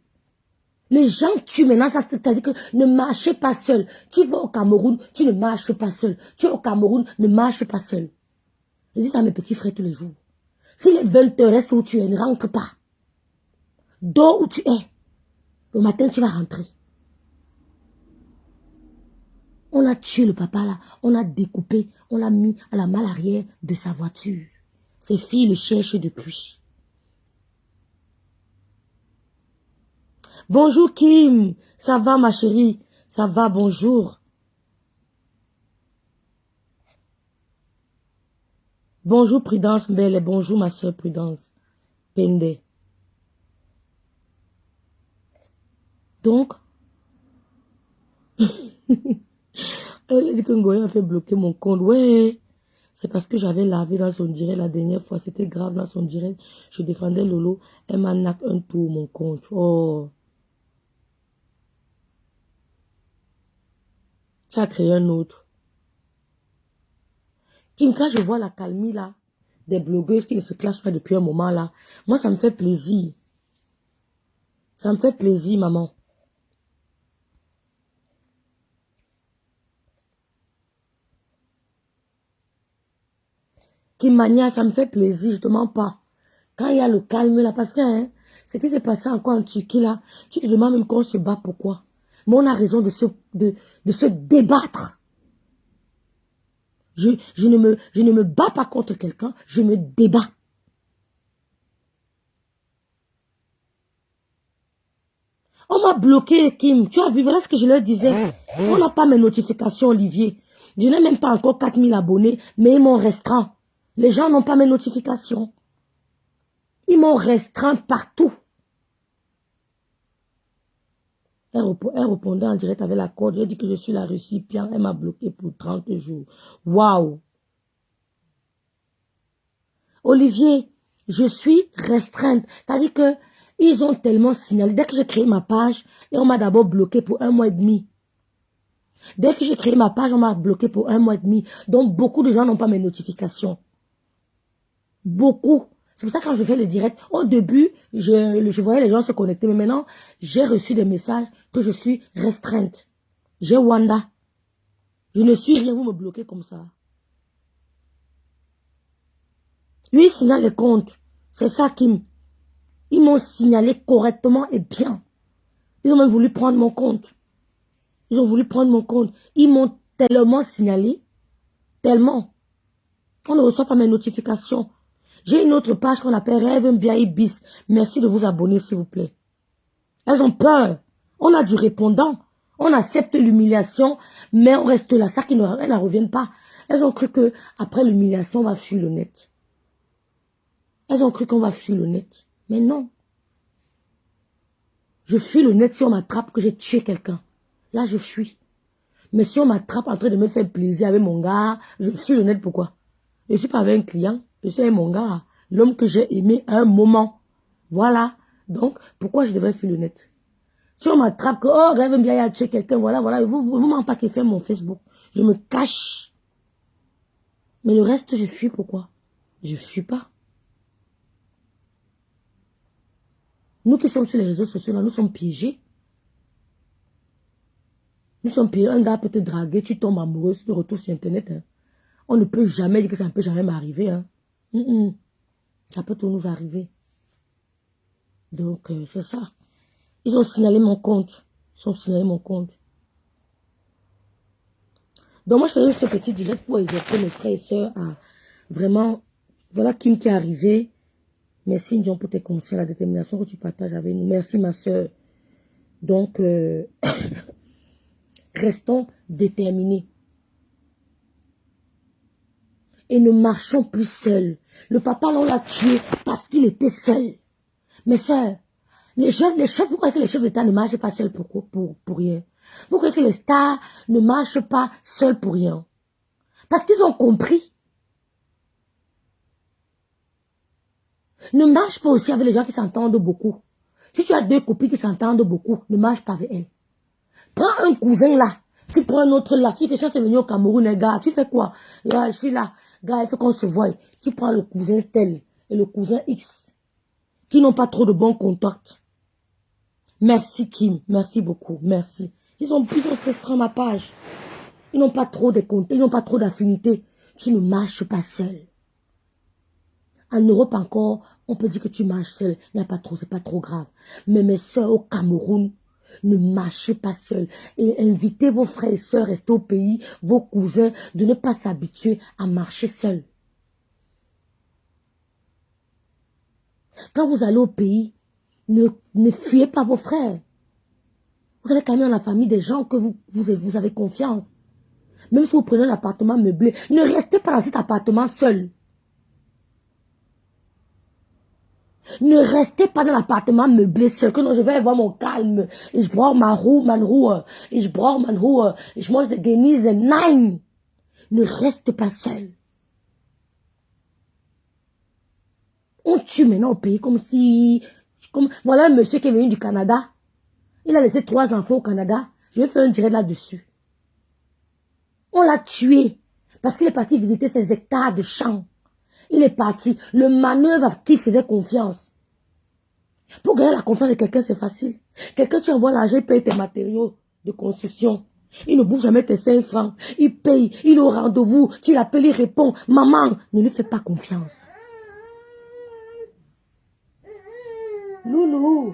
Speaker 1: Les gens tuent maintenant, ça c'est-à-dire que ne marchez pas seul. Tu vas au Cameroun, tu ne marches pas seul. Tu es au Cameroun, ne marche pas seul. Je dis ça à mes petits frères tous les jours. Si les 20 heures restent où tu es, ne rentre pas. Dors où tu es. Le matin, tu vas rentrer. On a tué le papa là, on a découpé, on l'a mis à la malle arrière de sa voiture. Ses filles le cherchent depuis. Bonjour Kim, ça va ma chérie? Ça va, bonjour. Bonjour Prudence Belle et bonjour ma soeur Prudence Pende. Donc, elle a dit que Ngoya a fait bloquer mon compte. Ouais, c'est parce que j'avais lavé dans son direct la dernière fois. C'était grave dans son direct. Je défendais Lolo. Elle m'a nac un tour mon compte. Oh. Tu as créé un autre. Kim, quand je vois la calmie là, des blogueuses qui ne se clashent pas depuis un moment là, moi ça me fait plaisir. Ça me fait plaisir, maman. Kim Mania, ça me fait plaisir, je te mens pas. Quand il y a le calme là, parce que hein, ce qui s'est passé encore en Turquie là, tu te demandes même qu'on se bat pourquoi. Mais on a raison de se débattre. Je ne me bats pas contre quelqu'un, je me débat. On m'a bloqué, Kim. Tu as vu, voilà ce que je leur disais. On n'a pas mes notifications, Olivier. Je n'ai même pas encore 4000 abonnés, mais ils m'ont restreint. Les gens n'ont pas mes notifications. Ils m'ont restreint partout. Elle répondait en direct avec la corde. J'ai dit que je suis la récipient. Elle m'a bloqué pour 30 jours. Waouh! Olivier, je suis restreinte. C'est-à-dire que ils ont tellement signalé. Dès que j'ai créé ma page, et on m'a d'abord bloqué pour 1 mois et demi. Dès que j'ai créé ma page, on m'a bloqué pour 1 mois et demi. Donc, beaucoup de gens n'ont pas mes notifications. Beaucoup. C'est pour ça que quand je fais le direct, au début, je voyais les gens se connecter. Mais maintenant, j'ai reçu des messages que je suis restreinte. J'ai Wanda. Je ne suis rien, vous me bloquez comme ça. Lui, il signale les comptes. C'est ça qui... Ils m'ont signalé correctement et bien. Ils ont même voulu prendre mon compte. Ils ont voulu prendre mon compte. Ils m'ont tellement signalé. Tellement. On ne reçoit pas mes notifications. J'ai une autre page qu'on appelle Rêve bien Ibis. Merci de vous abonner, s'il vous plaît. Elles ont peur. On a du répondant. On accepte l'humiliation, mais on reste là. Ça, elles ne reviennent pas. Elles ont cru que après l'humiliation, on va fuir le net. Elles ont cru qu'on va fuir le net. Mais non. Je fuis le net si on m'attrape que j'ai tué quelqu'un. Là, je fuis. Mais si on m'attrape en train de me faire plaisir avec mon gars, je fuis le net. Pourquoi? Je ne suis pas avec un client. Je suis avec mon gars. L'homme que j'ai aimé à un moment. Voilà. Donc, pourquoi je devrais fuir le net? Si on m'attrape que, oh, Rêve bien, il a tué quelqu'un, voilà, voilà, vous m'en pas qu'il fait mon Facebook. Je me cache. Mais le reste, je fuis, pourquoi? Je fuis pas. Nous qui sommes sur les réseaux sociaux, là, nous sommes piégés. Nous sommes piégés. Un gars peut te draguer, tu tombes amoureux, tu te retrouves sur Internet. Hein. On ne peut jamais dire que ça ne peut jamais m'arriver. Hein. Ça peut tout nous arriver. Donc, c'est ça. Ils ont signalé mon compte. Ils ont signalé mon compte. Donc, moi, je faisais ce petit direct pour exhorter mes frères et sœurs à vraiment... Voilà Kim qui est arrivé. Merci, Ndion, pour tes conseils, la détermination que tu partages avec nous. Merci, ma sœur. Donc, restons déterminés. Et ne marchons plus seuls. Le papa, on l'a tué parce qu'il était seul. Mes sœurs, les chefs, vous croyez que les chefs d'État ne marchent pas seuls pour rien? Vous croyez que les stars ne marchent pas seuls pour rien? Parce qu'ils ont compris. Ne marche pas aussi avec les gens qui s'entendent beaucoup. Si tu as deux copines qui s'entendent beaucoup, ne marche pas avec elles. Prends un cousin là. Tu prends un autre là. Tu dis que tu es venu au Cameroun, les gars. Tu fais quoi? Je suis là. Gars, il faut qu'on se voie. Tu prends le cousin Stel et le cousin X. Qui n'ont pas trop de bons contacts. Merci Kim. Merci beaucoup. Merci. Ils ont restreint ma page. Ils n'ont pas trop de contacts. Ils n'ont pas trop d'affinités. Tu ne marches pas seul. En Europe encore, on peut dire que tu marches seul. Il n'y a pas trop, c'est pas trop grave. Mais mes soeurs au Cameroun, ne marchez pas seul. Et invitez vos frères et sœurs, rester au pays, vos cousins, de ne pas s'habituer à marcher seul. Quand vous allez au pays, ne fuyez pas vos frères. Vous allez quand même dans la famille des gens que vous avez confiance. Même si vous prenez un appartement meublé, ne restez pas dans cet appartement seul. Ne restez pas dans l'appartement meublé seul, que non, je vais avoir mon calme. Et je brauche ma Ruhe, et je brauche ma Ruhe, et je mange des Guinness. Nein! Ne reste pas seul. On tue maintenant au pays comme si... voilà un monsieur qui est venu du Canada. Il a laissé 3 enfants au Canada. Je vais faire un direct là-dessus. On l'a tué parce qu'il est parti visiter ses hectares de champs. Il est parti. Le manœuvre à qui faisait confiance. Pour gagner la confiance de quelqu'un, c'est facile. Quelqu'un, tu envoies l'argent, il paye tes matériaux de construction. Il ne bouffe jamais tes 5 francs. Il paye, il est au rendez-vous. Tu l'appelles, il répond. Maman, ne lui fais pas confiance. Loulou.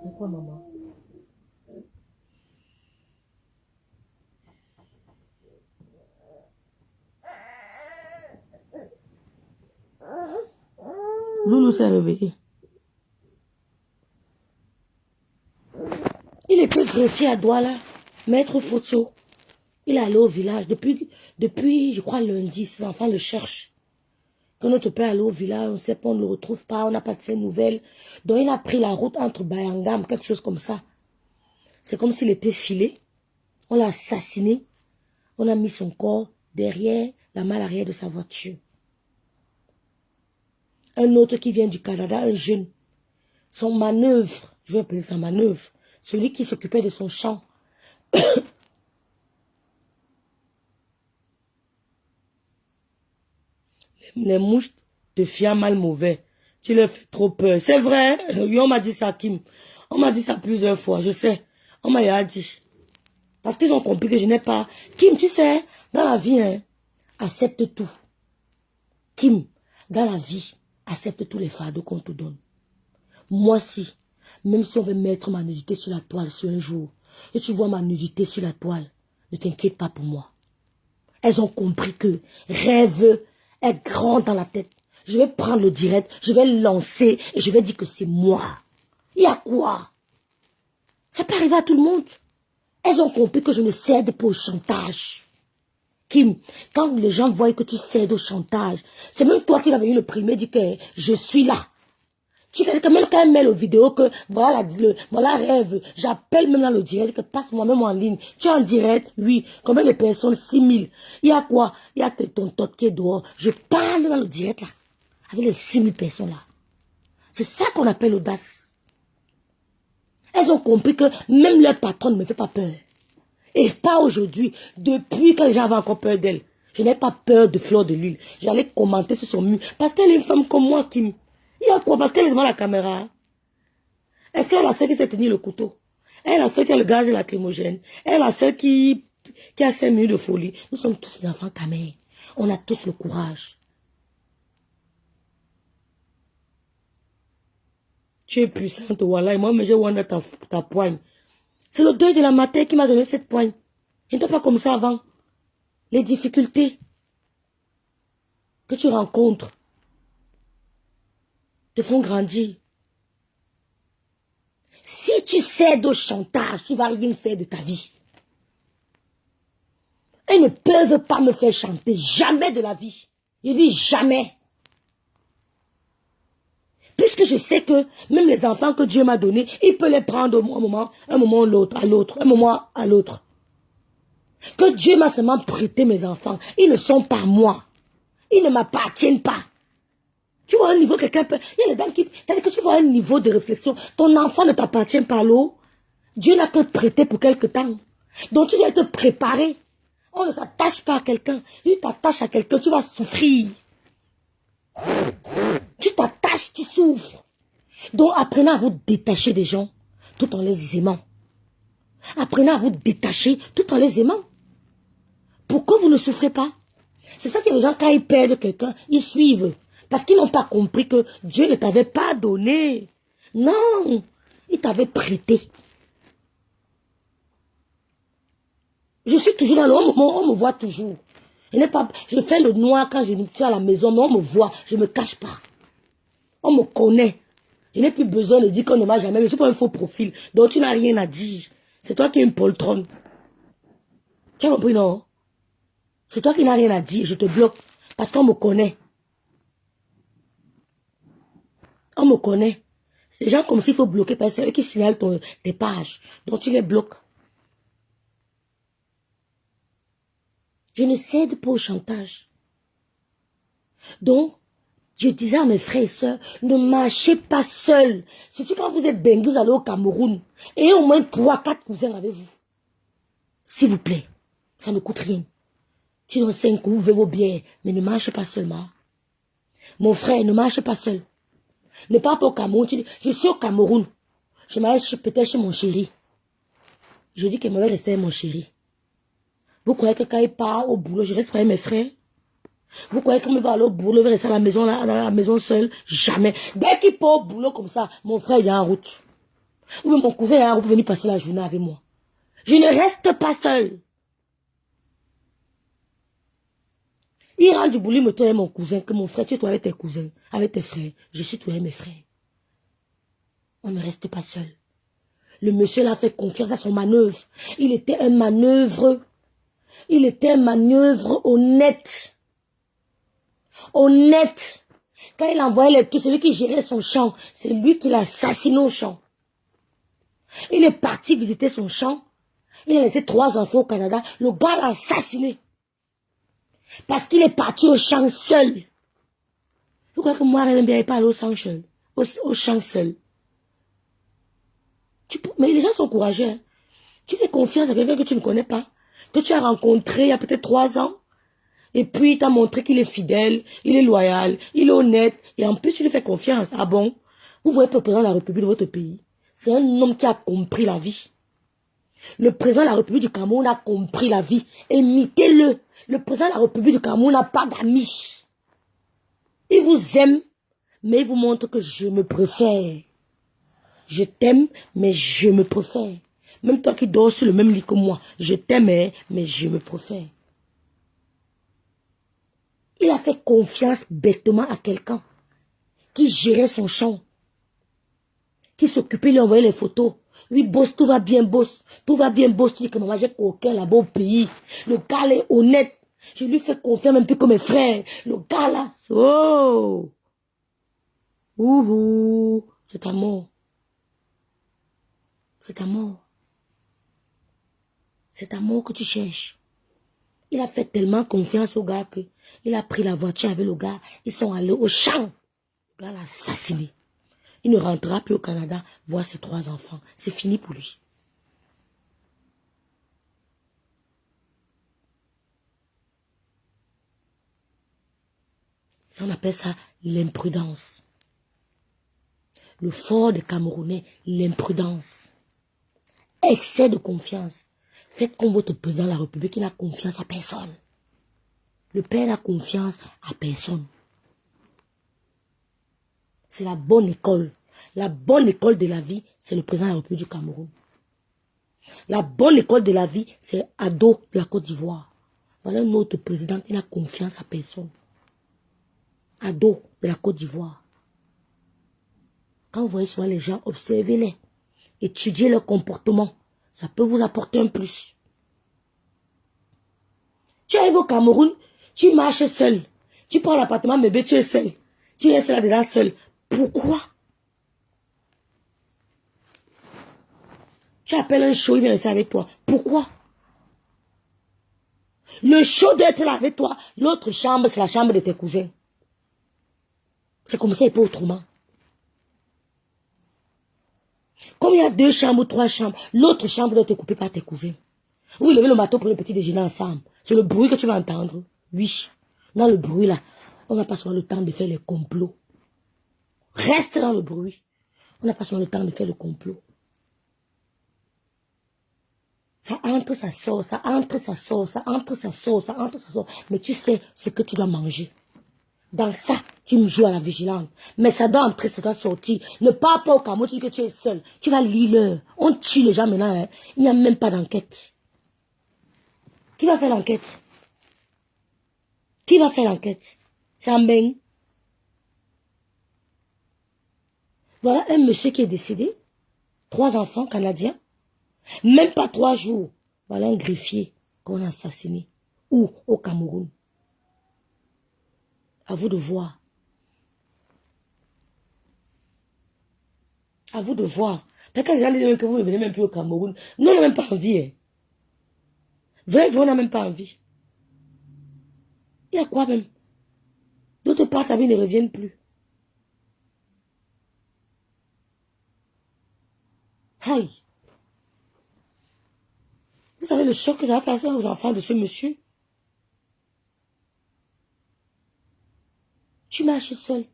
Speaker 1: Pourquoi, maman? Loulou s'est réveillé. Il était greffier à Douala, maître photo. Il est allé au village. Depuis, je crois, lundi, ses enfants le cherchent. Quand notre père est allé au village, on ne sait pas, on ne le retrouve pas, on n'a pas de ses nouvelles. Donc il a pris la route entre Bayangam, quelque chose comme ça. C'est comme s'il était filé. On l'a assassiné. On a mis son corps derrière la malle arrière de sa voiture. Un autre qui vient du Canada, un jeune. Son manœuvre, je vais appeler ça manœuvre, celui qui s'occupait de son champ. Les mouches te fient mal mauvais. Tu leur fais trop peur. C'est vrai, oui, on m'a dit ça, Kim. On m'a dit ça plusieurs fois, je sais. On m'a dit. Parce qu'ils ont compris que je n'ai pas... Kim, tu sais, dans la vie, hein, accepte tout. Kim, dans la vie, accepte tous les fardeaux qu'on te donne. Moi, si, même si on veut mettre ma nudité sur la toile sur un jour, et tu vois ma nudité sur la toile, ne t'inquiète pas pour moi. Elles ont compris que rêve est grand dans la tête. Je vais prendre le direct, je vais le lancer et je vais dire que c'est moi. Il y a quoi? Ça peut arriver à tout le monde. Elles ont compris que je ne cède pas au chantage. Kim, quand les gens voient que tu cèdes au chantage, c'est même toi qui l'avais eu le premier, dit que je suis là. Tu sais quand même quand elle met le vidéo que voilà rêve, j'appelle même dans le direct que passe-moi même en ligne. Tu es en direct, oui. Combien de personnes? 6000. Il y a quoi? Il y a ton tot qui est dehors. Je parle dans le direct là, avec les 6000 personnes là. C'est ça qu'on appelle l'audace. Elles ont compris que même leur patron ne me fait pas peur. Et pas aujourd'hui. Depuis que les gens avaient encore peur d'elle. Je n'ai pas peur de Fleur de Lille. J'allais commenter sur son mur. Parce qu'elle est une femme comme moi, Kim. Il y a quoi? Parce qu'elle est devant la caméra. Est-ce qu'elle a celle qui s'est tenue le couteau? Elle a celle qui a le gaz et la lacrymogène. Elle a celle qui a 5 minutes de folie. Nous sommes tous des enfants camés. On a tous le courage. Tu es puissante, voilà. Et moi, j'ai oublié ta poigne. C'est le deuil de la mater qui m'a donné cette poigne. Je n'étais pas comme ça avant. Les difficultés que tu rencontres te font grandir. Si tu cèdes au chantage, tu ne vas rien faire de ta vie. Elles ne peuvent pas me faire chanter. Jamais de la vie. Je dis jamais. Puisque je sais que même les enfants que Dieu m'a donnés, il peut les prendre un moment l'autre, à l'autre, un moment à l'autre. Que Dieu m'a seulement prêté mes enfants. Ils ne sont pas moi. Ils ne m'appartiennent pas. Tu vois un niveau, quelqu'un peut... Il y a des dames qui... C'est-à-dire que tu vois un niveau de réflexion. Ton enfant ne t'appartient pas, l'eau. Dieu n'a que prêté pour quelque temps. Donc tu dois te préparer. On ne s'attache pas à quelqu'un. Tu t'attaches à quelqu'un, tu vas souffrir. Tu t'attaches, tu souffres. Donc apprenez à vous détacher des gens tout en les aimant. Apprenez à vous détacher tout en les aimant. Pourquoi vous ne souffrez pas? C'est ça que les gens, quand ils perdent quelqu'un, ils suivent. Parce qu'ils n'ont pas compris que Dieu ne t'avait pas donné. Non, il t'avait prêté. Je suis toujours dans le moment, on me voit toujours. Je fais le noir quand je suis à la maison, mais on me voit, je ne me cache pas. On me connaît. Je n'ai plus besoin de dire qu'on ne m'a jamais. Je ne suis pas un faux profil. Donc tu n'as rien à dire. C'est toi qui es une poltronne. Tu as compris, non? C'est toi qui n'as rien à dire. Je te bloque. Parce qu'on me connaît. On me connaît. C'est des gens comme s'il faut bloquer parce que c'est eux qui signalent tes pages. Donc tu les bloques. Je ne cède pas au chantage. Donc, je disais à mes frères et sœurs, ne marchez pas seuls. Surtout quand vous êtes bengus, vous allez au Cameroun. Et au moins 3-4 cousins avec vous. S'il vous plaît, ça ne coûte rien. Tu donnes 5 coups, vous faites vos bières, mais ne marchez pas seulement. Mon frère, ne marche pas seul. Ne pars pas au Cameroun. Je suis au Cameroun. Je m'arrête peut-être chez mon chéri. Je dis que je vais rester avec mon chéri. Vous croyez que quand il part au boulot, je reste avec mes frères? Vous croyez que quand il va aller au boulot, il va rester à la maison seul? Jamais. Dès qu'il part au boulot comme ça, mon frère est en route. Ou mon cousin est en route pour venir passer la journée avec moi. Je ne reste pas seul. Il rentre du boulot, il me tourne avec mon cousin, que mon frère, tu es toi avec tes cousins, avec tes frères. Je suis toi avec mes frères. On ne reste pas seul. Le monsieur l'a fait confiance à son manœuvre. Il était un manœuvre. Il était un manœuvre honnête. Honnête. Quand il envoyait les trucs, celui qui gérait son champ, c'est lui qui l'a assassiné au champ. Il est parti visiter son champ. Il a laissé 3 enfants au Canada. Le gars l'a assassiné. Parce qu'il est parti au champ seul. Vous croyez que moi, je n'aime bien pas aller au champ seul. Au champ seul. Mais les gens sont courageux. Hein. Tu fais confiance à quelqu'un que tu ne connais pas. Que tu as rencontré il y a peut-être 3 ans. Et puis, il t'a montré qu'il est fidèle, il est loyal, il est honnête. Et en plus, tu lui fais confiance. Ah bon? Vous voyez le président de la République de votre pays. C'est un homme qui a compris la vie. Le président de la République du Cameroun a compris la vie. Imitez-le. Le président de la République du Cameroun n'a pas d'amis. Il vous aime, mais il vous montre que je me préfère. Je t'aime, mais je me préfère. Même toi qui dors sur le même lit que moi, je t'aime, mais je me préfère. Il a fait confiance bêtement à quelqu'un qui gérait son champ, qui s'occupait, lui envoyait les photos. Oui, boss, tout va bien, boss. Tout va bien, boss. Tu dis que maman, j'ai coquin là-bas au pays. Le gars là est honnête. Je lui fais confiance un peu comme mes frères. Le gars là, oh! Ouhou! C'est ta mort. C'est ta mort. C'est ta mort que tu cherches. Il a fait tellement confiance au gars que il a pris la voiture avec le gars. Ils sont allés au champ. Le gars l'a assassiné. Il ne rentrera plus au Canada voir ses 3 enfants. C'est fini pour lui. Ça, on appelle ça l'imprudence. Le fort des Camerounais, l'imprudence. Excès de confiance. Faites comme votre président de la République, il n'a confiance à personne. Le père n'a confiance à personne. C'est la bonne école. La bonne école de la vie, c'est le président de la République du Cameroun. La bonne école de la vie, c'est Ado de la Côte d'Ivoire. Voilà un autre président qui n'a confiance à personne. Ado de la Côte d'Ivoire. Quand vous voyez souvent les gens, observez-les. Étudiez leur comportement. Ça peut vous apporter un plus. Tu arrives au Cameroun, tu marches seul. Tu prends l'appartement, bébé, tu es seul. Tu restes là-dedans seul. Pourquoi? Tu appelles un show, il vient rester avec toi. Pourquoi? Le show doit être là avec toi. L'autre chambre, c'est la chambre de tes cousins. C'est comme ça et pas autrement. Comme il y a 2 chambres ou 3 chambres, l'autre chambre doit être coupée par tes cousins. Vous levez le matin pour le petit déjeuner ensemble. C'est le bruit que tu vas entendre. Oui. Dans le bruit là, on n'a pas souvent le temps de faire les complots. Reste dans le bruit. On n'a pas souvent le temps de faire le complot. Ça entre, ça sort, ça entre, ça sort, ça entre, ça sort, ça entre, ça sort. Mais tu sais ce que tu dois manger. Dans ça, tu me joues à la vigilante. Mais ça doit entrer, ça doit sortir. Ne pars pas au Cameroun, tu dis que tu es seul. Tu vas lire l'heure. On tue les gens maintenant. Hein. Il n'y a même pas d'enquête. Qui va faire l'enquête? Qui va faire l'enquête? C'est un beng. Voilà un monsieur qui est décédé. 3 enfants canadiens. Même pas 3 jours. Voilà un greffier qu'on a assassiné. Où? Au Cameroun. À vous de voir. À vous de voir. Parce que les gens disent que vous ne venez même plus au Cameroun. Nous, on n'a même pas envie. Hein. Vrai, on n'a même pas envie. Il y a quoi même? D'autres parts, ta vie ne reviennent plus. Aïe. Vous savez le choc que ça va faire ça aux enfants de ce monsieur? Tu marches seul.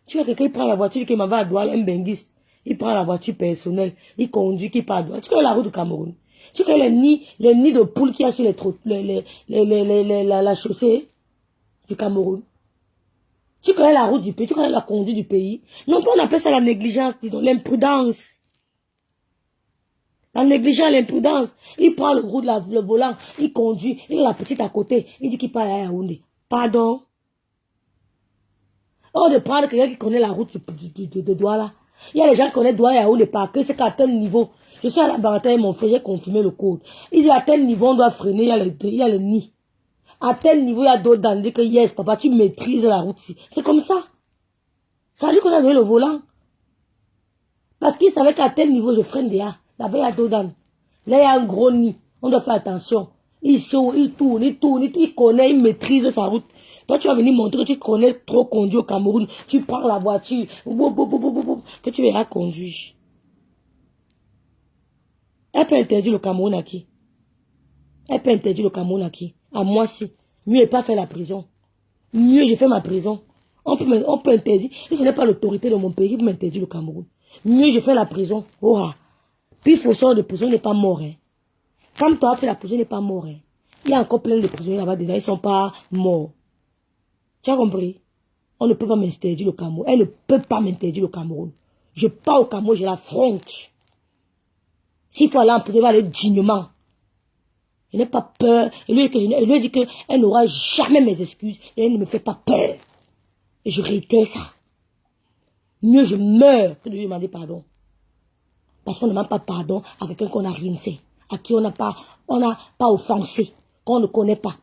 Speaker 1: Tu vois quelqu'un, il prend la voiture, qui m'en va à Douala, un benguiste. Il prend la voiture personnelle, il conduit, qui part à Douala. Tu connais la route du Cameroun? Tu connais les nids de poules qu'il y a sur la chaussée du Cameroun? Tu connais la route du pays, tu connais la conduite du pays? Non, on appelle ça la négligence, disons, l'imprudence. La négligence, l'imprudence. Il prend le volant, il conduit, il a la petite à côté, il dit qu'il part à Yaoundé. Pardon? Or de prendre quelqu'un qui connaît la route de Douala. Il y a les gens qui connaissent Douala et Yaoundé par que c'est qu'à tel niveau. Je suis à la Barataille, mon frère, j'ai confirmé le code. Il dit à tel niveau, on doit freiner, il y a le nid. À tel niveau, il y a d'autres dans le que yes, papa, tu maîtrises la route. C'est comme ça. Ça veut dire qu'on a donné le volant. Parce qu'il savait qu'à tel niveau, je freine déjà. Là-bas, il y a d'autres dans. Là, il y a un gros nid. On doit faire attention. Il saute, il tourne, il connaît, il maîtrise sa route. Toi, tu vas venir montrer que tu connais trop conduire au Cameroun. Tu prends la voiture, que tu verras conduire. Elle peut interdire le Cameroun à qui? Elle peut interdire le Cameroun à qui? À moi, si. Mieux n'est pas faire la prison. Mieux, je fais ma prison. On peut interdire. Si je n'ai pas l'autorité de mon pays, il peut m'interdire le Cameroun. Mieux, je fais la prison. Oh, ah. Puis, il faut sortir de prison, il n'est pas mort. Hein. Comme toi, fait la prison, il n'est pas mort. Hein. Il y a encore plein de prisonniers là-bas dedans, ils ne sont pas morts. Tu as compris? On ne peut pas m'interdire le Cameroun. Elle ne peut pas m'interdire le Cameroun. Je pars au Cameroun, je l'affronte. S'il faut aller en prison, je vais aller dignement. Je n'ai pas peur. Elle lui dit qu'elle n'aura jamais mes excuses et elle ne me fait pas peur. Et je réitère ça. Mieux je meurs que de lui demander pardon. Parce qu'on ne demande pas pardon à quelqu'un qu'on n'a rien fait. À qui on n'a pas offensé. Qu'on ne connaît pas.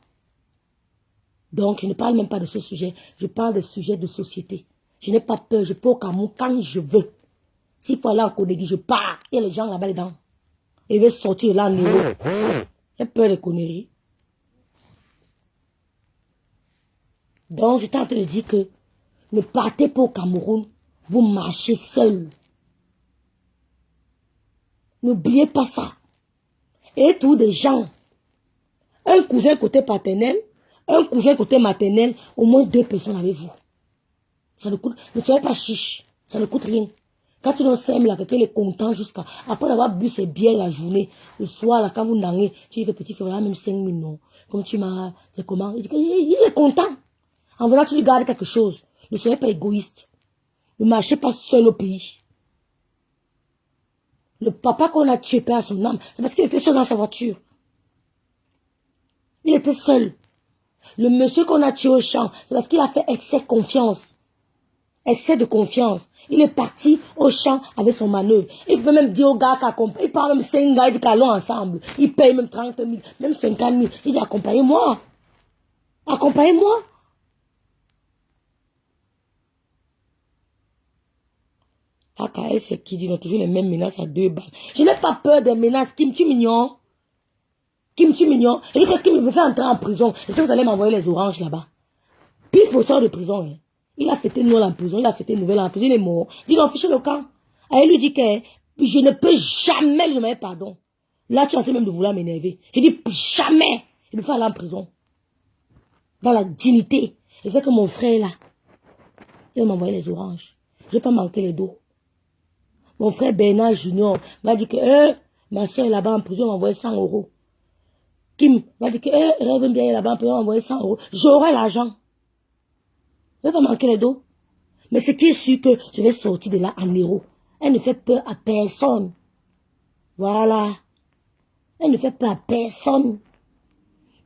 Speaker 1: Donc, je ne parle même pas de ce sujet. Je parle de sujets de société. Je n'ai pas peur. Je peux au Cameroun quand je veux. S'il faut aller en Conégui, je pars. Il y a les gens là-bas dedans. Et ils veulent sortir là en Europe. J'ai peur des conneries. Donc, j'étais en train de dire que ne partez pas au Cameroun Vous marchez seul. N'oubliez pas ça. Et tous des gens. Un cousin côté paternel, un cousin côté maternel, au moins 2 personnes avec vous. Ça ne coûte, ne soyez pas chiche. Ça ne coûte rien. Quand tu n'en sèmes là, quelqu'un est content jusqu'à, après avoir bu ses bières la journée, le soir là, quand vous n'angez, tu dis que petit frère, même 5 000 non. Comme tu m'as, c'est comment? Il est content. En venant, tu lui gardes quelque chose. Ne soyez pas égoïste. Ne marchez pas seul au pays. Le papa qu'on a tué perd son âme, c'est parce qu'il était seul dans sa voiture. Il était seul. Le monsieur qu'on a tué au champ, c'est parce qu'il a fait excès de confiance. Excès de confiance. Il est parti au champ avec son manœuvre. Il peut même dire aux gars qu'accompagne. Il parle même 5 gars, il dit qu'allons ensemble. Il paye même 30 000, même 50 000. Il dit accompagnez-moi. Accompagnez-moi. AKS, c'est qui dit, ils ont toujours les mêmes menaces à 2 balles. Je n'ai pas peur des menaces. Kim, tu mignon. Kim, tu mignon. Et dit que Kim me fait entrer en prison. Et si vous allez m'envoyer les oranges là-bas. Puis il faut sortir de prison. Hein. Il a fêté Noël en prison. Il a fêté Noël en prison. Il est mort. Dis donc, fichez le camp. Et il lui dit que je ne peux jamais lui demander pardon. Là, tu es en train même de vouloir m'énerver. Je dis jamais. Il me fait aller en prison. Dans la dignité. Et c'est que mon frère là, il va m'envoyer les oranges. Je ne vais pas manquer les dos. Mon frère Bernard Junior va dire que ma soeur est là-bas en prison, m'a envoyé 100 euros. Kim va dire que Rêve bien là-bas en prison, m'a envoyé 100 euros. J'aurai l'argent. Je ne vais pas manquer les dos. Mais ce qui est sûr que je vais sortir de là en héros. Elle ne fait peur à personne. Voilà. Elle ne fait peur à personne.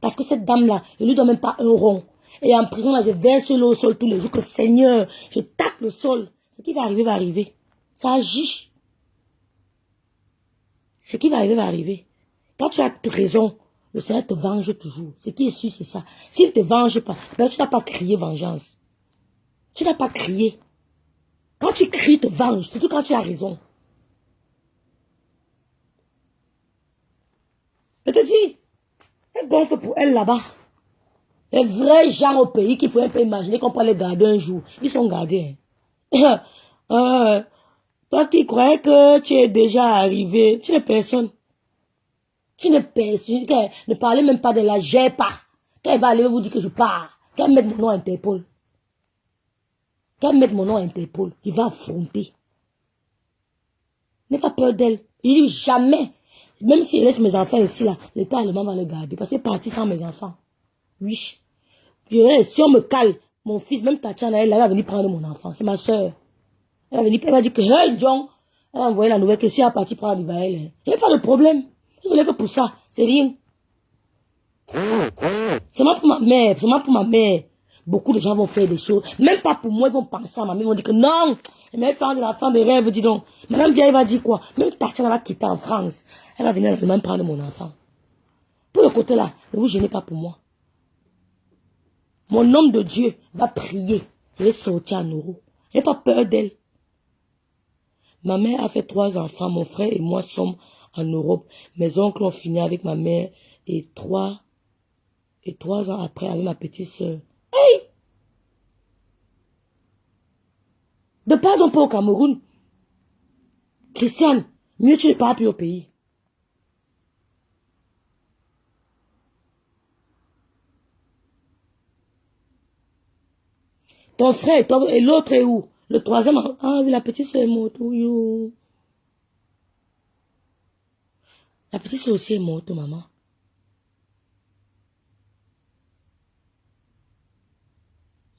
Speaker 1: Parce que cette dame-là, je ne lui donne même pas un rond. Et en prison, là, je verse l'eau au sol tous les jours. Que Seigneur, je tape le sol. Ce qui va arriver, va arriver. Ça agit. Ce qui va arriver, va arriver. Quand tu as raison, le Seigneur te venge toujours. Ce qui est sûr, c'est ça. S'il ne te venge pas, ben, tu n'as pas crié vengeance. Tu n'as pas crié. Quand tu cries, te venge, surtout quand tu as raison. Je te dis, elle gonfle pour elle là-bas. Les vrais gens au pays qui pourraient pas imaginer qu'on peut les garder un jour. Ils sont gardés. Toi qui croyais que tu es déjà arrivé, tu n'es personne. Tu n'es personne. Ne parlez même pas de la j'ai pas. Quand elle va aller vous dire que je pars, qu'elle mette mon nom à Interpol. Qu'elle mette mon nom à Interpol, il va affronter. N'aie pas peur d'elle. Il dit jamais. Même si elle laisse mes enfants ici, là, l'État allemand va les garder. Parce qu'elle est partie sans mes enfants. Oui. Si on me cale, mon fils, même Tatiana, elle va venir prendre mon enfant. C'est ma soeur. Elle va venir, elle va dire que, hey, John, elle va envoyer la nouvelle que si elle est partie prendre l'Ivaël, il n'y a pas de problème. Je ne que pour ça. C'est rien. C'est moi pour ma mère. C'est moi pour ma mère. Beaucoup de gens vont faire des choses. Même pas pour moi, ils vont penser à ma mère. Ils vont dire que non. Mais elle fait de l'enfant de rêve, dis donc. Madame bien, elle va dire quoi? Même Tatiana va quitter en France. Elle va venir même prendre mon enfant. Pour le côté là, ne vous gênez pas pour moi. Mon homme de Dieu va prier. Je vais sortir en euros. J'ai pas peur d'elle. Ma mère a fait 3 enfants. Mon frère et moi sommes en Europe. Mes oncles ont fini avec ma mère et 3 ans après avec ma petite soeur. Hey! De pardon pas au Cameroun. Christiane, mieux tu ne pars plus au pays. Ton frère et l'autre est où? Le 3e, ah oui, la petite soeur est morte. La petite soeur aussi est morte, maman.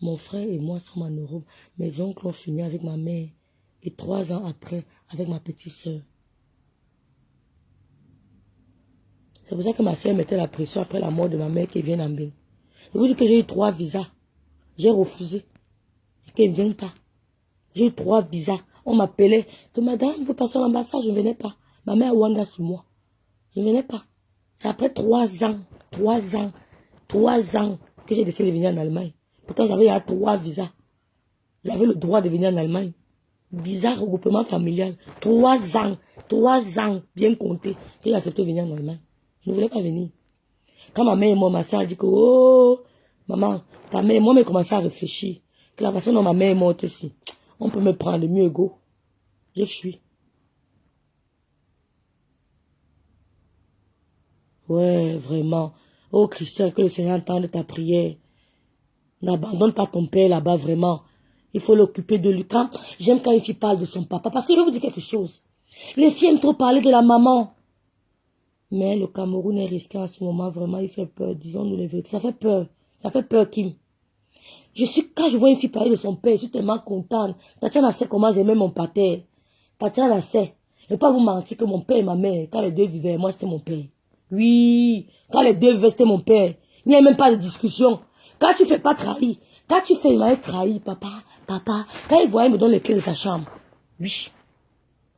Speaker 1: Mon frère et moi sommes en Europe. Mes oncles ont fini avec ma mère. Et 3 ans après, avec ma petite soeur. C'est pour ça que ma soeur mettait la pression après la mort de ma mère qui vient en Bing. Je vous dis que j'ai eu 3 visas. J'ai refusé. Et qu'elle ne vienne pas. J'ai eu 3 visas. On m'appelait que madame, vous passez à l'ambassade. Je ne venais pas. Ma mère a Wanda sur moi. Je ne venais pas. C'est après 3 ans. 3 ans. 3 ans que j'ai décidé de venir en Allemagne. Pourtant, j'avais 3 visas. J'avais le droit de venir en Allemagne. Visa regroupement familial. 3 ans. 3 ans. Bien compté. Que j'ai accepté de venir en Allemagne. Je ne voulais pas venir. Quand ma mère est morte, ma soeur a dit que, oh, maman, ta mère, moi, j'ai commencé à réfléchir. Que la façon dont ma mère est morte aussi. On peut me prendre mieux go. Je fuis. Ouais, vraiment. Oh Christian, que le Seigneur entende ta prière. N'abandonne pas ton père là-bas, vraiment. Il faut l'occuper de lui. J'aime quand une fille parle de son papa. Parce que je vais vous dire quelque chose. Les filles aiment trop parler de la maman. Mais le Cameroun est risqué en ce moment. Vraiment, il fait peur. Disons-nous les vérités. Ça fait peur. Ça fait peur, Kim. Quand je vois une fille parler de son père, je suis tellement contente. Tatiana sait comment j'aimais mon pater. Tatiana sait. Je ne vais pas vous mentir que mon père et ma mère, quand les deux vivaient, moi c'était mon père. Oui, quand les deux vivaient, c'était mon père. Il n'y a même pas de discussion. Quand tu ne fais pas trahir, quand tu fais, il m'a trahi, papa. Quand il voyait, il me donne les clés de sa chambre. Oui.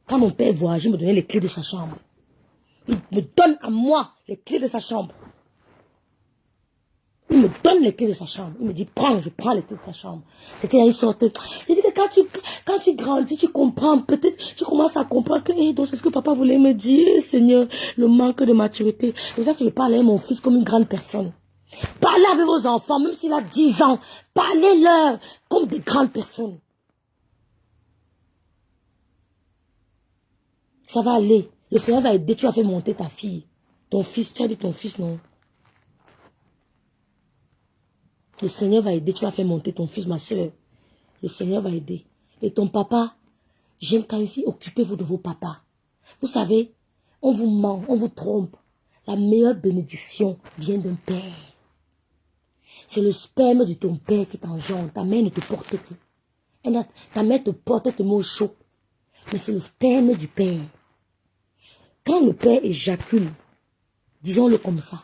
Speaker 1: Quand mon père voyageait, il me donnait les clés de sa chambre. Il me donne à moi les clés de sa chambre. Il me donne les clés de sa chambre. Il me dit, prends, je prends les clés de sa chambre. C'était une sorte... Il dit que quand tu grandis, tu comprends, peut-être, tu commences à comprendre que, donc c'est ce que papa voulait me dire, Seigneur, le manque de maturité. C'est pour ça que je parle à mon fils comme une grande personne. Parlez avec vos enfants, même s'il a 10 ans. Parlez-leur comme des grandes personnes. Ça va aller. Le Seigneur va aider, tu vas faire monter ta fille. Ton fils, tu as dit ton fils, non? Le Seigneur va aider, tu vas faire monter ton fils, ma soeur. Le Seigneur va aider. Et ton papa, j'aime quand il dit, occupez-vous de vos papas. Vous savez, on vous ment, on vous trompe. La meilleure bénédiction vient d'un père. C'est le sperme de ton père qui t'engendre. Ta mère ne te porte que. Ta mère te porte, te met au chaud. Mais c'est le sperme du père. Quand le père éjacule, disons-le comme ça,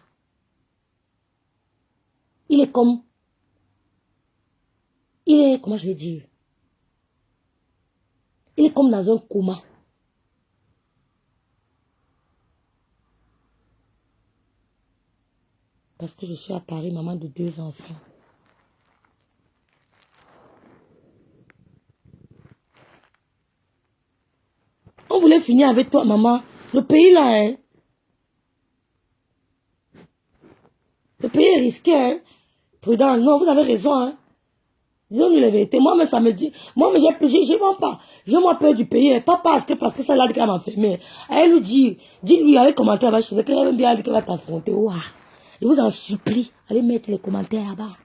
Speaker 1: comment je vais dire, il est comme dans un coma. Parce que je suis à Paris, maman de 2 enfants. On voulait finir avec toi, maman. Le pays là, hein. Le pays est risqué, hein. Prudent, non, vous avez raison, hein. Disons-nous la vérité. Moi, mais ça me dit, moi, mais j'ai pas. J'ai moi peur du pays, hein. Pas parce que ça l'a dit qu'elle m'enfermer. Elle lui dit, dis-lui, allez commenter là-bas, je sais qu'elle aime bien, qu'elle va t'affronter. Oh, je vous en supplie, allez mettre les commentaires là-bas.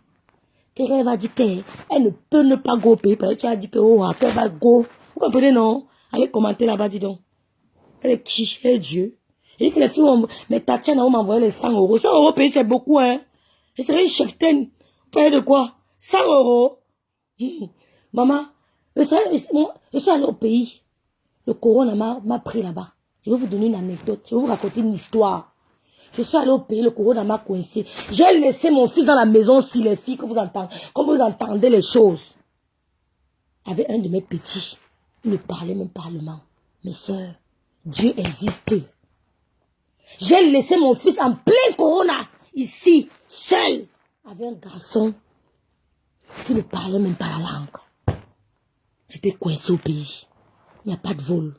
Speaker 1: Qu'elle va dire qu'elle ne peut ne pas go au pays, parce que tu as dit que, oh, qu'elle va go. Vous comprenez, non? Allez commenter là-bas, dis donc. Elle est qui? Elle est Dieu. Et que les filles vont... Mais Tatiana, on m'a envoyé les 100 euros. 100 euros payés, c'est beaucoup, hein. Je serais une cheftaine. Payer de quoi? 100 euros. Maman, je suis allée au pays. Le corona m'a pris là-bas. Je vais vous donner une anecdote. Je vais vous raconter une histoire. Je suis allée au pays, le corona m'a coincé. J'ai laissé mon fils dans la maison si les filles que vous entendez, comme vous entendez les choses. Avec un de mes petits. Il ne parlait même pas allemand. Mes soeurs, Dieu existe. J'ai laissé mon fils en plein corona, ici, seul, avec un garçon qui ne parlait même pas la langue. J'étais coincé au pays. Il n'y a pas de vol.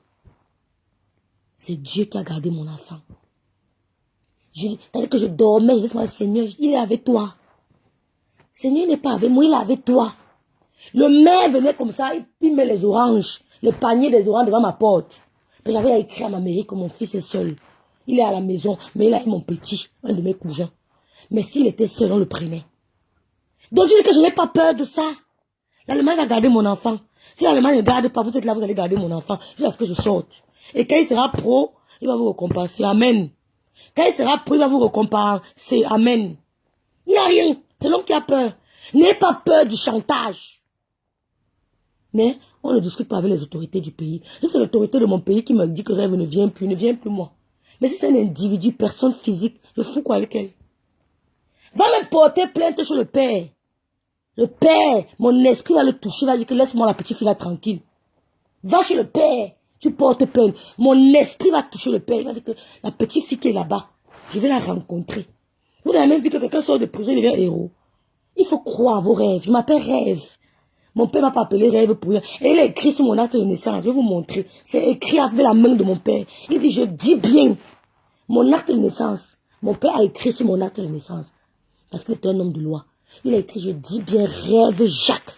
Speaker 1: C'est Dieu qui a gardé mon enfant. C'est-à-dire que je dormais, je disais, Seigneur, il est avec toi. Seigneur, il n'est pas avec moi, il est avec toi. Le maire venait comme ça, il met les oranges, le panier des oranges devant ma porte. J'avais écrit à ma mairie que mon fils est seul. Il est à la maison, mais il a mon petit, un de mes cousins. Mais s'il était seul, on le prenait. Donc je dis que je n'ai pas peur de ça. L'Allemagne va garder mon enfant. Si l'Allemagne ne garde pas, vous êtes là, vous allez garder mon enfant jusqu'à ce que je sorte. Et quand il sera pro, il va vous récompenser. Amen. Quand il sera pro, il va vous récompenser. Amen. Il n'y a rien. C'est l'homme qui a peur. N'ayez pas peur du chantage. Mais on ne discute pas avec les autorités du pays. Si c'est l'autorité de mon pays qui me dit que rêve ne vient plus moi. Mais si c'est un individu, personne physique, je fous quoi avec elle? Va me porter plainte sur le père. Le père, mon esprit va le toucher, va dire que laisse-moi la petite fille là tranquille. Va chez le père, tu portes plainte. Mon esprit va toucher le père, il va dire que la petite fille qui est là-bas, je vais la rencontrer. Vous avez même vu que quelqu'un sort de prison, il devient héros. Il faut croire à vos rêves. Je m'appelle Rêve. Mon père m'a pas appelé Rêve pour rien. Et il a écrit sur mon acte de naissance. Je vais vous montrer. C'est écrit avec la main de mon père. Il dit, je dis bien. Mon acte de naissance. Mon père a écrit sur mon acte de naissance. Parce qu'il était un homme de loi. Il a écrit, je dis bien Rêve Jacques.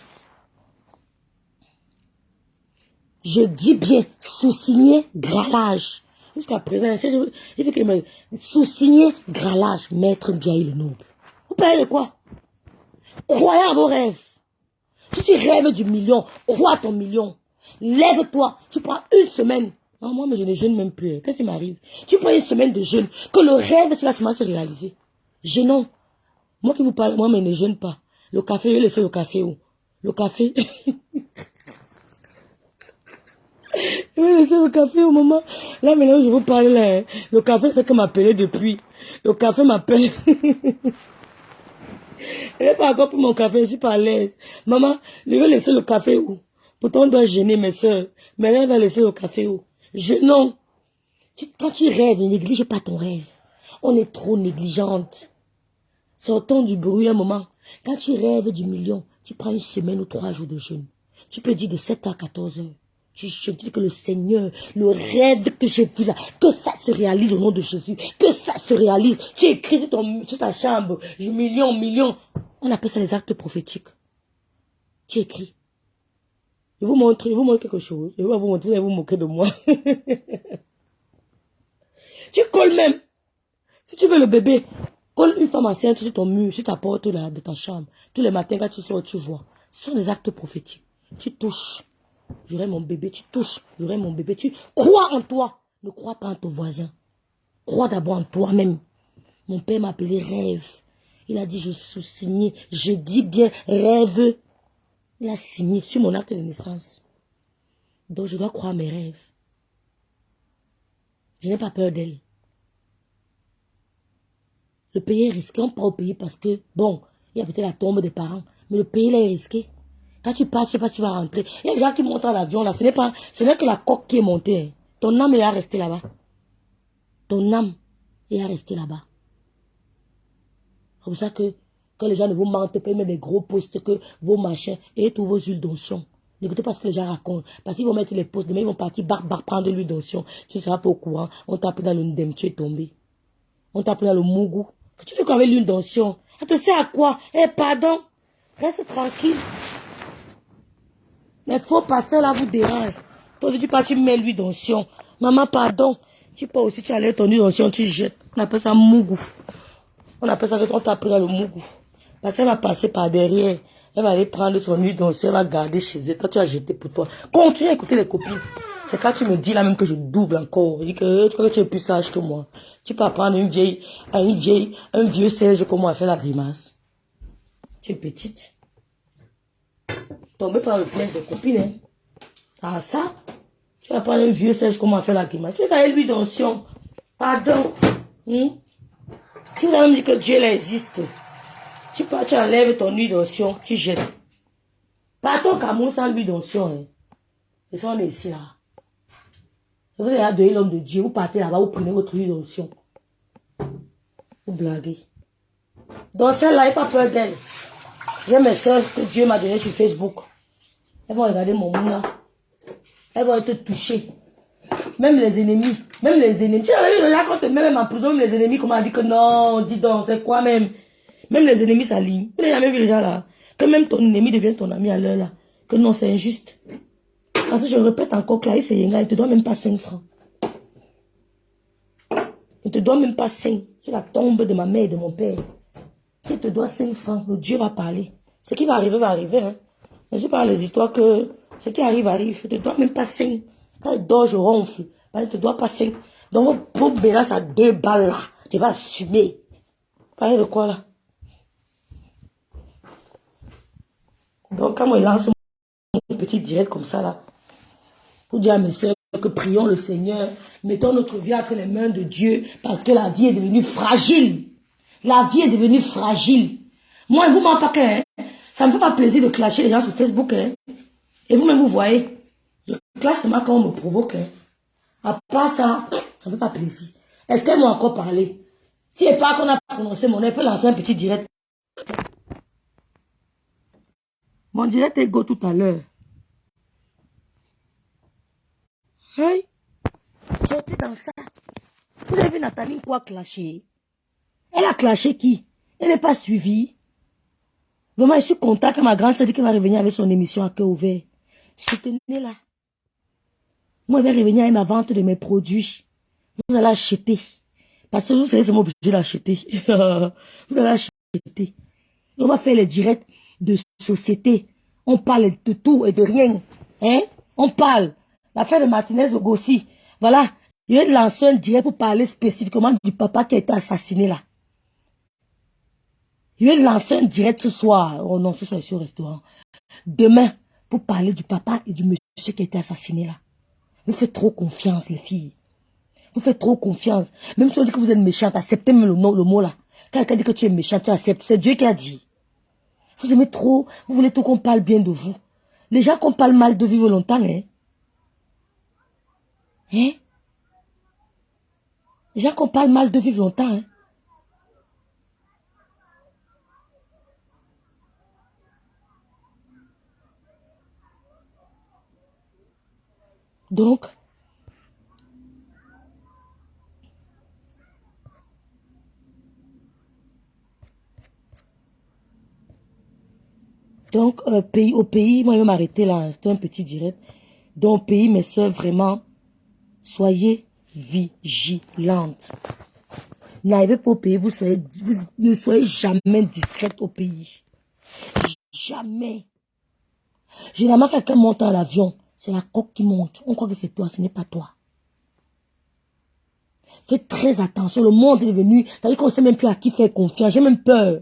Speaker 1: Je dis bien, sous-signé gralage. Jusqu'à présent, j'ai fait que sous-signé gralage, maître Biaï le Noble. Vous parlez de quoi? Croyez en vos rêves. Si tu rêves du million, crois à ton million. Lève-toi, tu prends une semaine. Non, moi, mais je ne jeûne même plus. Qu'est-ce qui m'arrive? Tu prends une semaine de jeûne. Que le rêve, c'est la semaine se réaliser. Jeûnons. Moi qui vous parle, moi, mais ne jeûne pas. Le café, je vais laisser le café où? Le café. Je vais laisser le café au moment. Là, maintenant, je vous parle là. Le café fait que m'appeler depuis. Le café m'appelle. Je n'ai pas encore pris mon café, je suis pas à l'aise. Maman, je vais laisser le café où? Pourtant, on doit gêner mes soeurs. Mais elle va laisser le café où? Non. Quand tu rêves, ne néglige pas ton rêve. On est trop négligente. Sortons du bruit un moment. Quand tu rêves du million, tu prends une semaine ou 3 jours de jeûne. Tu peux dire de 7 à 14 heures. Je dis que le Seigneur, le rêve que j'ai vu là, que ça se réalise au nom de Jésus, que ça se réalise. Tu écris sur ta chambre, million. On appelle ça les actes prophétiques. Tu écris. Je vous montre quelque chose. Je vais vous montrer, vous allez vous moquer de moi. Tu colles même. Si tu veux le bébé, colle une femme enceinte sur ton mur, sur ta porte là, de ta chambre. Tous les matins quand tu sors, tu vois. Ce sont des actes prophétiques. Tu touches. J'aurai mon bébé, tu touches. J'aurai mon bébé, tu crois en toi. Ne crois pas en ton voisin. Crois d'abord en toi-même. Mon père m'a appelé rêve. Il a dit, je sous-signe. Je dis bien rêve. Il a signé sur mon acte de naissance. Donc je dois croire à mes rêves. Je n'ai pas peur d'elle. Le pays est risqué. On part au pays parce que, bon, il y a peut-être la tombe des parents. Mais le pays là est risqué. Quand tu pars, tu sais pas, tu vas rentrer. Il y a des gens qui montent à l'avion là. Ce n'est que la coque qui est montée. Hein. Ton âme est à rester là-bas. Ton âme est à rester là-bas. C'est pour ça que les gens ne vous mentent pas, ils mettent des gros posts que vos machins et tous vos huiles d'onction. N'écoutez pas ce que les gens racontent. Parce qu'ils vont mettre les posts, demain ils vont partir, prendre l'huile d'onction. Tu ne seras pas au courant. On tape dans le ndem, tu es tombé. On tape dans le mougou. Que tu fais quoi avec l'huile d'onction? Ça te sert à quoi? Eh, pardon. Reste tranquille. Les faux pasteurs là vous dérangent. Toi, tu pars, tu mets l'huile d'onction. Maman, pardon. Tu peux aussi, tu enlèves ton huile d'onction, tu jettes. On appelle ça mougou. On appelle ça que on t'a pris dans le mougou. Parce qu'elle va passer par derrière. Elle va aller prendre son huile d'onction, elle va garder chez elle. Toi, tu as jeté pour toi. Continue à écouter les copines. C'est quand tu me dis là même que je double encore. Je dis que tu crois que tu es plus sage que moi. Tu peux apprendre un vieux Serge comment faire la grimace. Tu es petite. Tombé par le piège des copines. Hein. Ah ça, tu vas prendre un vieux Serge comment faire la grimace. Tu es quand l'huile d'onction. Pardon. Tu vas même dire que Dieu là existe. Tu pars, tu enlèves ton huile d'onction, tu jettes. Partons au Cameroun sans l'huile d'onction. Hein. Et ça, on est ici là. Vous allez donner l'homme de Dieu, vous partez là-bas, vous prenez votre huile d'onction. Vous blaguez. Donc celle-là, il n'y a pas peur d'elle. J'ai mes soeurs que Dieu m'a donné sur Facebook. Elles vont regarder mon monde là. Elles vont être touchées. Même les ennemis. Tu as vu là quand tu te mets même en prison, même les ennemis, comment on dit que non, dis donc, c'est quoi même? Même les ennemis s'alignent. Vous n'avez jamais vu les gens là. Que même ton ennemi devienne ton ami à l'heure là. Que non, c'est injuste. Parce que je répète encore, Clarisse et Yenga, il ne te doit même pas 5 francs. Il ne te doit même pas 5. C'est la tombe de ma mère et de mon père. Il te doit 5 francs. Le Dieu va parler. Ce qui va arriver, hein. Mais je parle des histoires que ce qui arrive. Il ne te doit même pas 5. Quand il dort, je ronfle. Il ne te doit pas 5. Donc, vos menaces à 2 balles là, tu vas assumer. Parlez de quoi là? Donc, quand moi, je lance mon petit direct comme ça, là, pour dire à mes soeurs que prions le Seigneur, mettons notre vie entre les mains de Dieu, parce que la vie est devenue fragile. La vie est devenue fragile. Moi, vous m'en parlez, hein? Ça ne me fait pas plaisir de clasher les gens sur Facebook, hein? Et vous-même, vous voyez, je clash seulement quand on me provoque, hein? À part ça, ça ne me fait pas plaisir. Est-ce qu'elles m'ont encore parlé? Si elle pas qu'on a prononcé mon nom, elle peut lancer un petit direct. Mon direct est go tout à l'heure. Hey, sortez dans ça. Vous avez vu Nathalie quoi clasher? Elle a clashé qui? Elle n'est pas suivie. Vraiment, je suis content que ma grande sœur dit qu'elle va revenir avec son émission à cœur ouvert. Soutenez-la. Moi, je vais revenir avec ma vente de mes produits. Vous allez acheter. Parce que vous savez, c'est moi obligé d'acheter. Vous allez acheter. On va faire les directs de société. On parle de tout et de rien. Hein? On parle. L'affaire de Martinez Ogossi. Voilà. Je vais lancer un direct pour parler spécifiquement du papa qui a été assassiné là. Je vais lancer un direct ce soir. Oh non, ce soir, je suis au restaurant. Demain, pour parler du papa et du monsieur qui a été assassiné là. Vous faites trop confiance, les filles. Vous faites trop confiance. Même si on dit que vous êtes méchante, acceptez même le mot là. Quand quelqu'un dit que tu es méchante, tu acceptes. C'est Dieu qui a dit. Vous aimez trop, vous voulez tout qu'on parle bien de vous. Les gens qu'on parle mal de vivre longtemps, hein. Hein? Les gens qu'on parle mal de vivre longtemps, hein. Donc, au pays, moi je vais m'arrêter là, c'était un petit direct. Donc, au pays, mes soeurs, vraiment, soyez vigilantes. N'arrivez pas au pays, vous ne soyez jamais discrète au pays. Jamais. Généralement, quelqu'un monte à l'avion, c'est la coque qui monte. On croit que c'est toi, ce n'est pas toi. Faites très attention, le monde est devenu, c'est-à-dire qu'on ne sait même plus à qui faire confiance, j'ai même peur.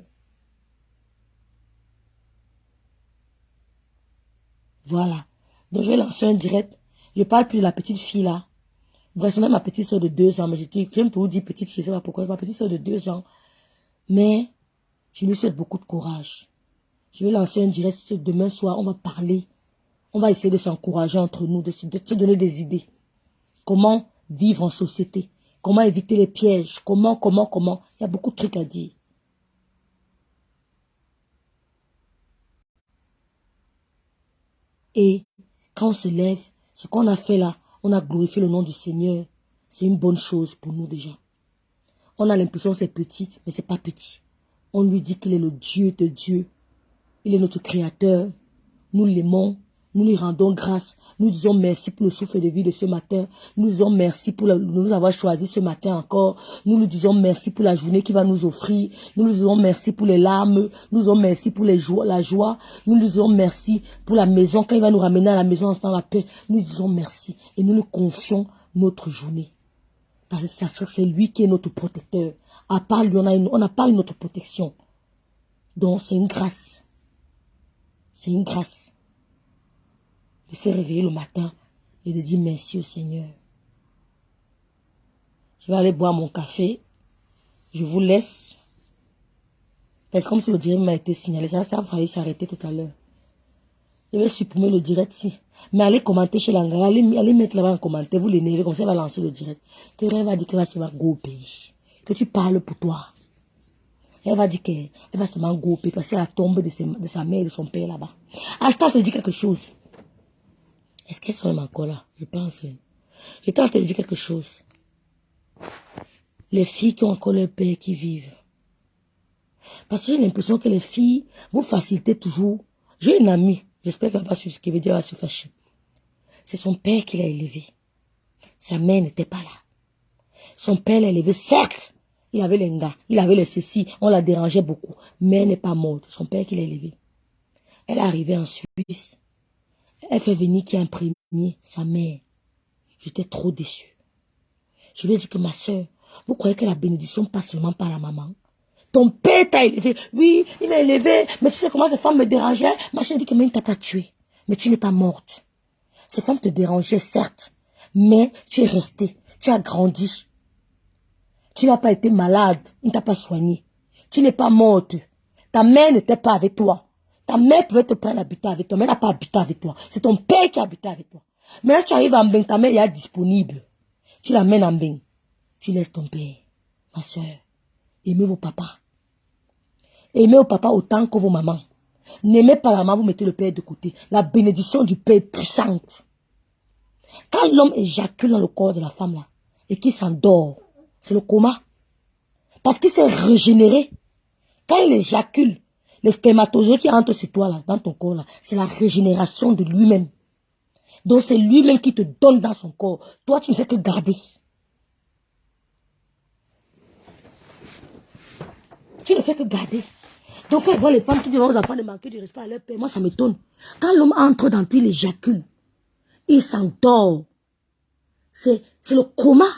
Speaker 1: Voilà. Donc je vais lancer un direct. Je parle plus de la petite fille là. Bref, c'est même ma petite soeur de 2 ans, mais j'aime toujours dire petite fille, je ne sais pas pourquoi, c'est ma petite soeur de 2 ans. Mais je lui souhaite beaucoup de courage. Je vais lancer un direct demain soir, on va parler. On va essayer de s'encourager entre nous, de se donner des idées. Comment vivre en société? Comment éviter les pièges? Comment? Il y a beaucoup de trucs à dire. Et quand on se lève, ce qu'on a fait là, on a glorifié le nom du Seigneur. C'est une bonne chose pour nous déjà. On a l'impression que c'est petit, mais c'est pas petit. On lui dit qu'il est le Dieu de Dieu. Il est notre créateur. Nous l'aimons. Nous lui rendons grâce. Nous disons merci pour le souffle de vie de ce matin. Nous disons merci pour nous avoir choisi ce matin encore. Nous lui disons merci pour la journée qu'il va nous offrir. Nous lui disons merci pour les larmes. Nous disons merci pour la joie. Nous lui disons merci pour la maison. Quand il va nous ramener à la maison ensemble la paix, nous disons merci. Et nous lui confions notre journée. Parce que c'est lui qui est notre protecteur. À part lui, on n'a pas une autre protection. Donc c'est une grâce. C'est une grâce. De se réveiller le matin et de dire merci au Seigneur. Je vais aller boire mon café. Je vous laisse. Parce que comme si le direct m'a été signalé, ça a failli s'arrêter tout à l'heure. Je vais supprimer le direct si. Mais allez commenter chez l'Angara. Allez mettre là-bas en commentaire. Vous l'énervez comme ça, elle va lancer le direct. Elle va dire qu'elle va se mettre go au pays. Que tu parles pour toi. Elle va dire qu'elle va se mettre go au pays parce qu'elle a tombé de sa mère et de son père là-bas. Ah, je t'en te dire quelque chose. Est-ce qu'elles sont encore là? Je pense. Je t'en te dire quelque chose. Les filles qui ont encore leur père qui vivent. Parce que j'ai l'impression que les filles, vous facilitez toujours. J'ai une amie, j'espère qu'elle va pas suivre ce qui veut dire, elle va se fâcher. C'est son père qui l'a élevé. Sa mère n'était pas là. Son père l'a élevé, certes, il avait les gars, il avait les ceci, on la dérangeait beaucoup. Mais elle n'est pas morte, son père qui l'a élevé. Elle est arrivée en Suisse. Elle fait venir qui en premier, sa mère. J'étais trop déçue. Je lui ai dit que ma soeur, vous croyez que la bénédiction passe seulement par la maman? Ton père t'a élevé. Oui, il m'a élevé. Mais tu sais comment ces femmes me dérangeaient? Machin dit que même il t'a pas tué. Mais tu n'es pas morte. Ces femmes te dérangeaient, certes. Mais tu es restée. Tu as grandi. Tu n'as pas été malade. Il ne t'a pas soigné. Tu n'es pas morte. Ta mère n'était pas avec toi. Ta mère pouvait te prendre habiter avec toi, mais elle n'a pas habité avec toi. C'est ton père qui habitait avec toi. Mais là, tu arrives en bain, ta mère est disponible. Tu l'amènes en bain. Tu laisses ton père. Ma soeur, aimez vos papas. Aimez vos papas autant que vos mamans. N'aimez pas la maman, vous mettez le père de côté. La bénédiction du père est puissante. Quand l'homme éjacule dans le corps de la femme là, et qu'il s'endort, c'est le coma. Parce qu'il s'est régénéré. Quand il éjacule, les spermatozoïdes qui entrent sur toi là, dans ton corps là, c'est la régénération de lui-même. Donc c'est lui-même qui te donne dans son corps. Toi, tu ne fais que garder. Tu ne fais que garder. Donc, quand on voit les femmes qui disent aux enfants de manquer du respect à leur père, moi, ça m'étonne. Quand l'homme entre dans tout, il éjacule. Il s'endort. C'est le coma.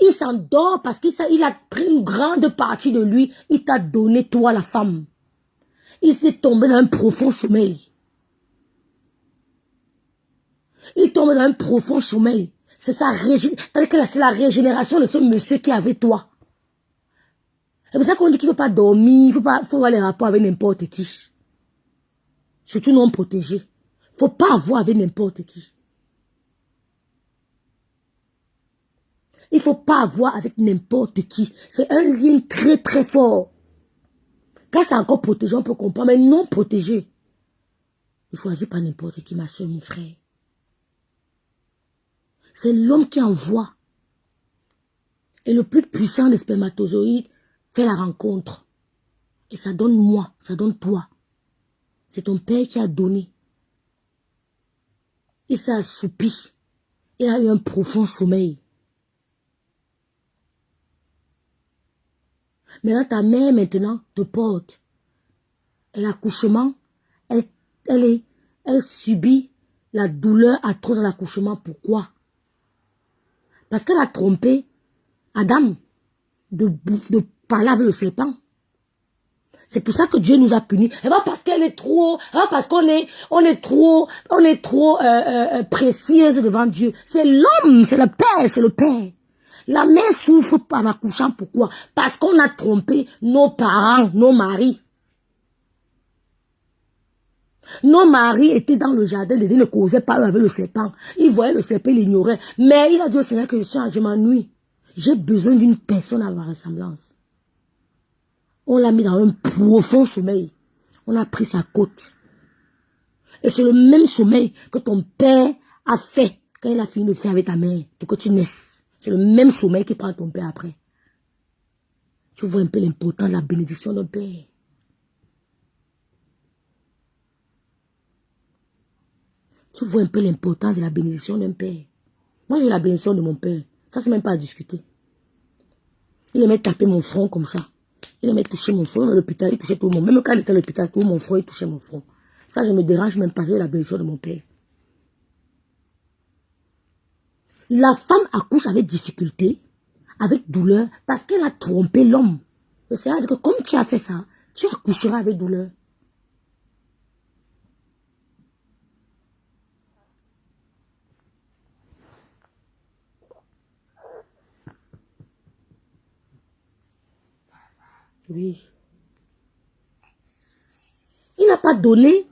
Speaker 1: Il s'endort parce qu'il a pris une grande partie de lui. Il t'a donné, toi, la femme. Il s'est tombé dans un profond sommeil. Il tombe dans un profond sommeil. C'est la régénération de ce monsieur qui est avec toi. C'est pour ça qu'on dit qu'il ne faut pas dormir, il faut avoir les rapports avec n'importe qui. Surtout non protégé. Il ne faut pas avoir avec n'importe qui. Il ne faut pas avoir avec n'importe qui. C'est un lien très très fort. Quand c'est encore protégé, on peut comprendre, mais non protégé. Ne choisis pas n'importe qui, ma soeur, mon frère. C'est l'homme qui envoie. Et le plus puissant des spermatozoïdes fait la rencontre. Et ça donne moi, ça donne toi. C'est ton père qui a donné. Il s'est assoupi. Il a eu un profond sommeil. Maintenant, ta mère, maintenant, te porte. Et l'accouchement, elle subit la douleur atroce de l'accouchement. Pourquoi? Parce qu'elle a trompé Adam de parler avec le serpent. C'est pour ça que Dieu nous a punis. Et pas parce qu'elle est trop, parce qu'on est trop précieuse devant Dieu. C'est l'homme, c'est le père, c'est le père. La mère souffre en accouchant. Pourquoi? Parce qu'on a trompé nos parents, nos maris. Nos maris étaient dans le jardin, ils ne causaient pas avec le serpent. Ils voyaient le serpent, ils l'ignoraient. Mais il a dit au Seigneur que je m'ennuie. J'ai besoin d'une personne à ma ressemblance. On l'a mis dans un profond sommeil. On a pris sa côte. Et c'est le même sommeil que ton père a fait quand il a fini de faire avec ta mère pour que tu naisses. C'est le même sommeil qui prend ton père après. Tu vois un peu l'importance de la bénédiction d'un père. Tu vois un peu l'importance de la bénédiction d'un père. Moi, j'ai la bénédiction de mon père. Ça, c'est même pas à discuter. Il aimait taper mon front comme ça. Il aimait toucher mon front. À l'hôpital, il touchait tout le monde. Même quand il était à l'hôpital, tout mon front, il touchait mon front. Ça, je me dérange même pas. J'ai la bénédiction de mon père. La femme accouche avec difficulté, avec douleur, parce qu'elle a trompé l'homme. Le Seigneur dit que comme tu as fait ça, tu accoucheras avec douleur. Oui. Il n'a pas donné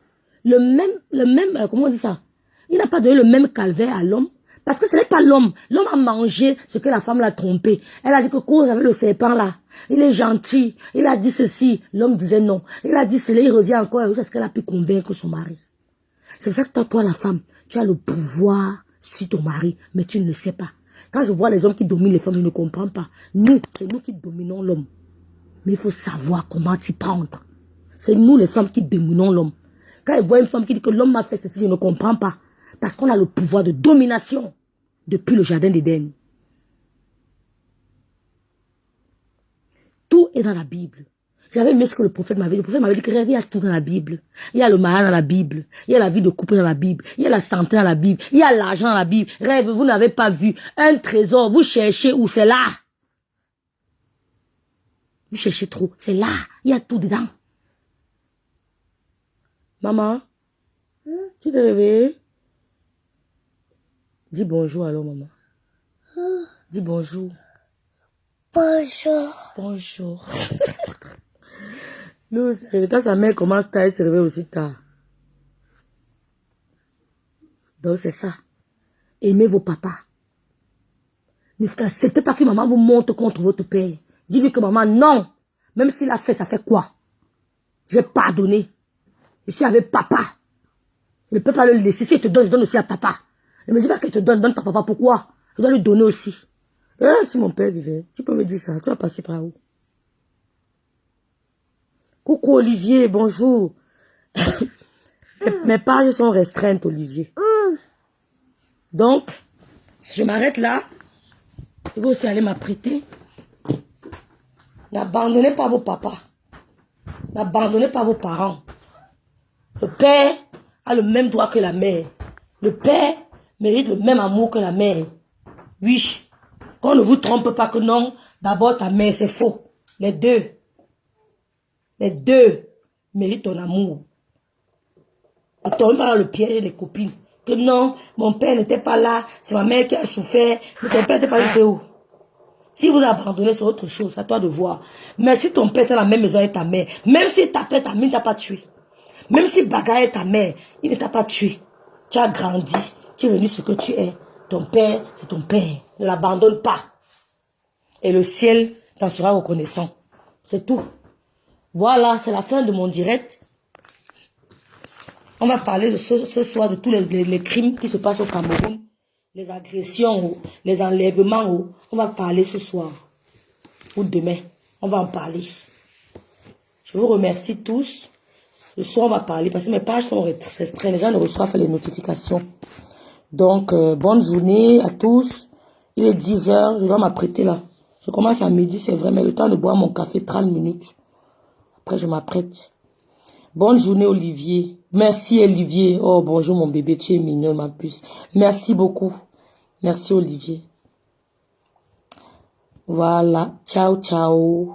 Speaker 1: comment on dit ça? Il n'a pas donné le même calvaire à l'homme. Parce que ce n'est pas l'homme. L'homme a mangé ce que la femme l'a trompé. Elle a dit que cause avec le serpent là. Il est gentil. Il a dit ceci. L'homme disait non. Il a dit cela. Il revient encore. Est-ce qu'elle a pu convaincre son mari? C'est pour ça que toi, la femme, tu as le pouvoir sur ton mari. Mais tu ne le sais pas. Quand je vois les hommes qui dominent les femmes, je ne comprends pas. Nous, c'est nous qui dominons l'homme. Mais il faut savoir comment t'y prendre. C'est nous les femmes qui dominons l'homme. Quand ils voient une femme qui dit que l'homme m'a fait ceci, je ne comprends pas. Parce qu'on a le pouvoir de domination depuis le jardin d'Éden. Tout est dans la Bible. J'avais aimé ce que le prophète m'avait dit. Le prophète m'avait dit que il y a tout dans la Bible. Il y a le mariage dans la Bible. Il y a la vie de couple dans la Bible. Il y a la santé dans la Bible. Il y a l'argent dans la Bible. Rêve, vous n'avez pas vu un trésor. Vous cherchez où? C'est là. Vous cherchez trop. C'est là. Il y a tout dedans. Maman, tu t'es réveillée? Dis bonjour alors, maman. Dis bonjour.
Speaker 2: Bonjour.
Speaker 1: Bonjour. Nous, quand sa mère commence tard, elle se réveille aussi tard. Donc c'est ça. Aimez vos papas. N'acceptez pas que maman vous monte contre votre père. Dis-lui que maman, non. Même s'il a fait, ça fait quoi? J'ai pardonné. Je suis avec papa. Je ne peux pas le laisser. Si il te donne, je donne aussi à papa. Ne me dis pas qu'il te donne, donne à papa. Pourquoi? Je dois lui donner aussi. Si mon père vivait, tu peux me dire ça. Tu vas passer par où? Coucou Olivier, bonjour. Mes pages sont restreintes, Olivier. Donc, je m'arrête là. Je vais aussi aller m'apprêter. N'abandonnez pas vos papas. N'abandonnez pas vos parents. Le père a le même droit que la mère. Le père mérite le même amour que la mère. Oui. Qu'on ne vous trompe pas que non, d'abord ta mère, c'est faux. Les deux méritent ton amour. Ne tombez pas dans le piège des copines. Que non, mon père n'était pas là, c'est ma mère qui a souffert, mais ton père n'était pas là, où? Si vous abandonnez, c'est autre chose, c'est à toi de voir. Mais si ton père est dans la même maison avec ta mère, même si ta mère ne t'a pas tué, même si Baga est ta mère, il ne t'a pas tué, tu as grandi, tu es venu ce que tu es. Ton père, c'est ton père. Ne l'abandonne pas. Et le ciel t'en sera reconnaissant. C'est tout. Voilà, c'est la fin de mon direct. On va parler de ce soir de tous les crimes qui se passent au Cameroun. Les agressions, les enlèvements. On va parler ce soir. Ou demain. On va en parler. Je vous remercie tous. Ce soir, on va parler parce que mes pages sont restreintes. Les gens ne reçoivent pas les notifications. Donc, bonne journée à tous. Il est 10 h. Je dois m'apprêter là. Je commence à midi, c'est vrai, mais le temps de boire mon café, 30 minutes. Après, je m'apprête. Bonne journée, Olivier. Merci, Olivier. Oh, bonjour, mon bébé. Tu es mignon, ma puce. Merci beaucoup. Merci, Olivier. Voilà. Ciao, ciao.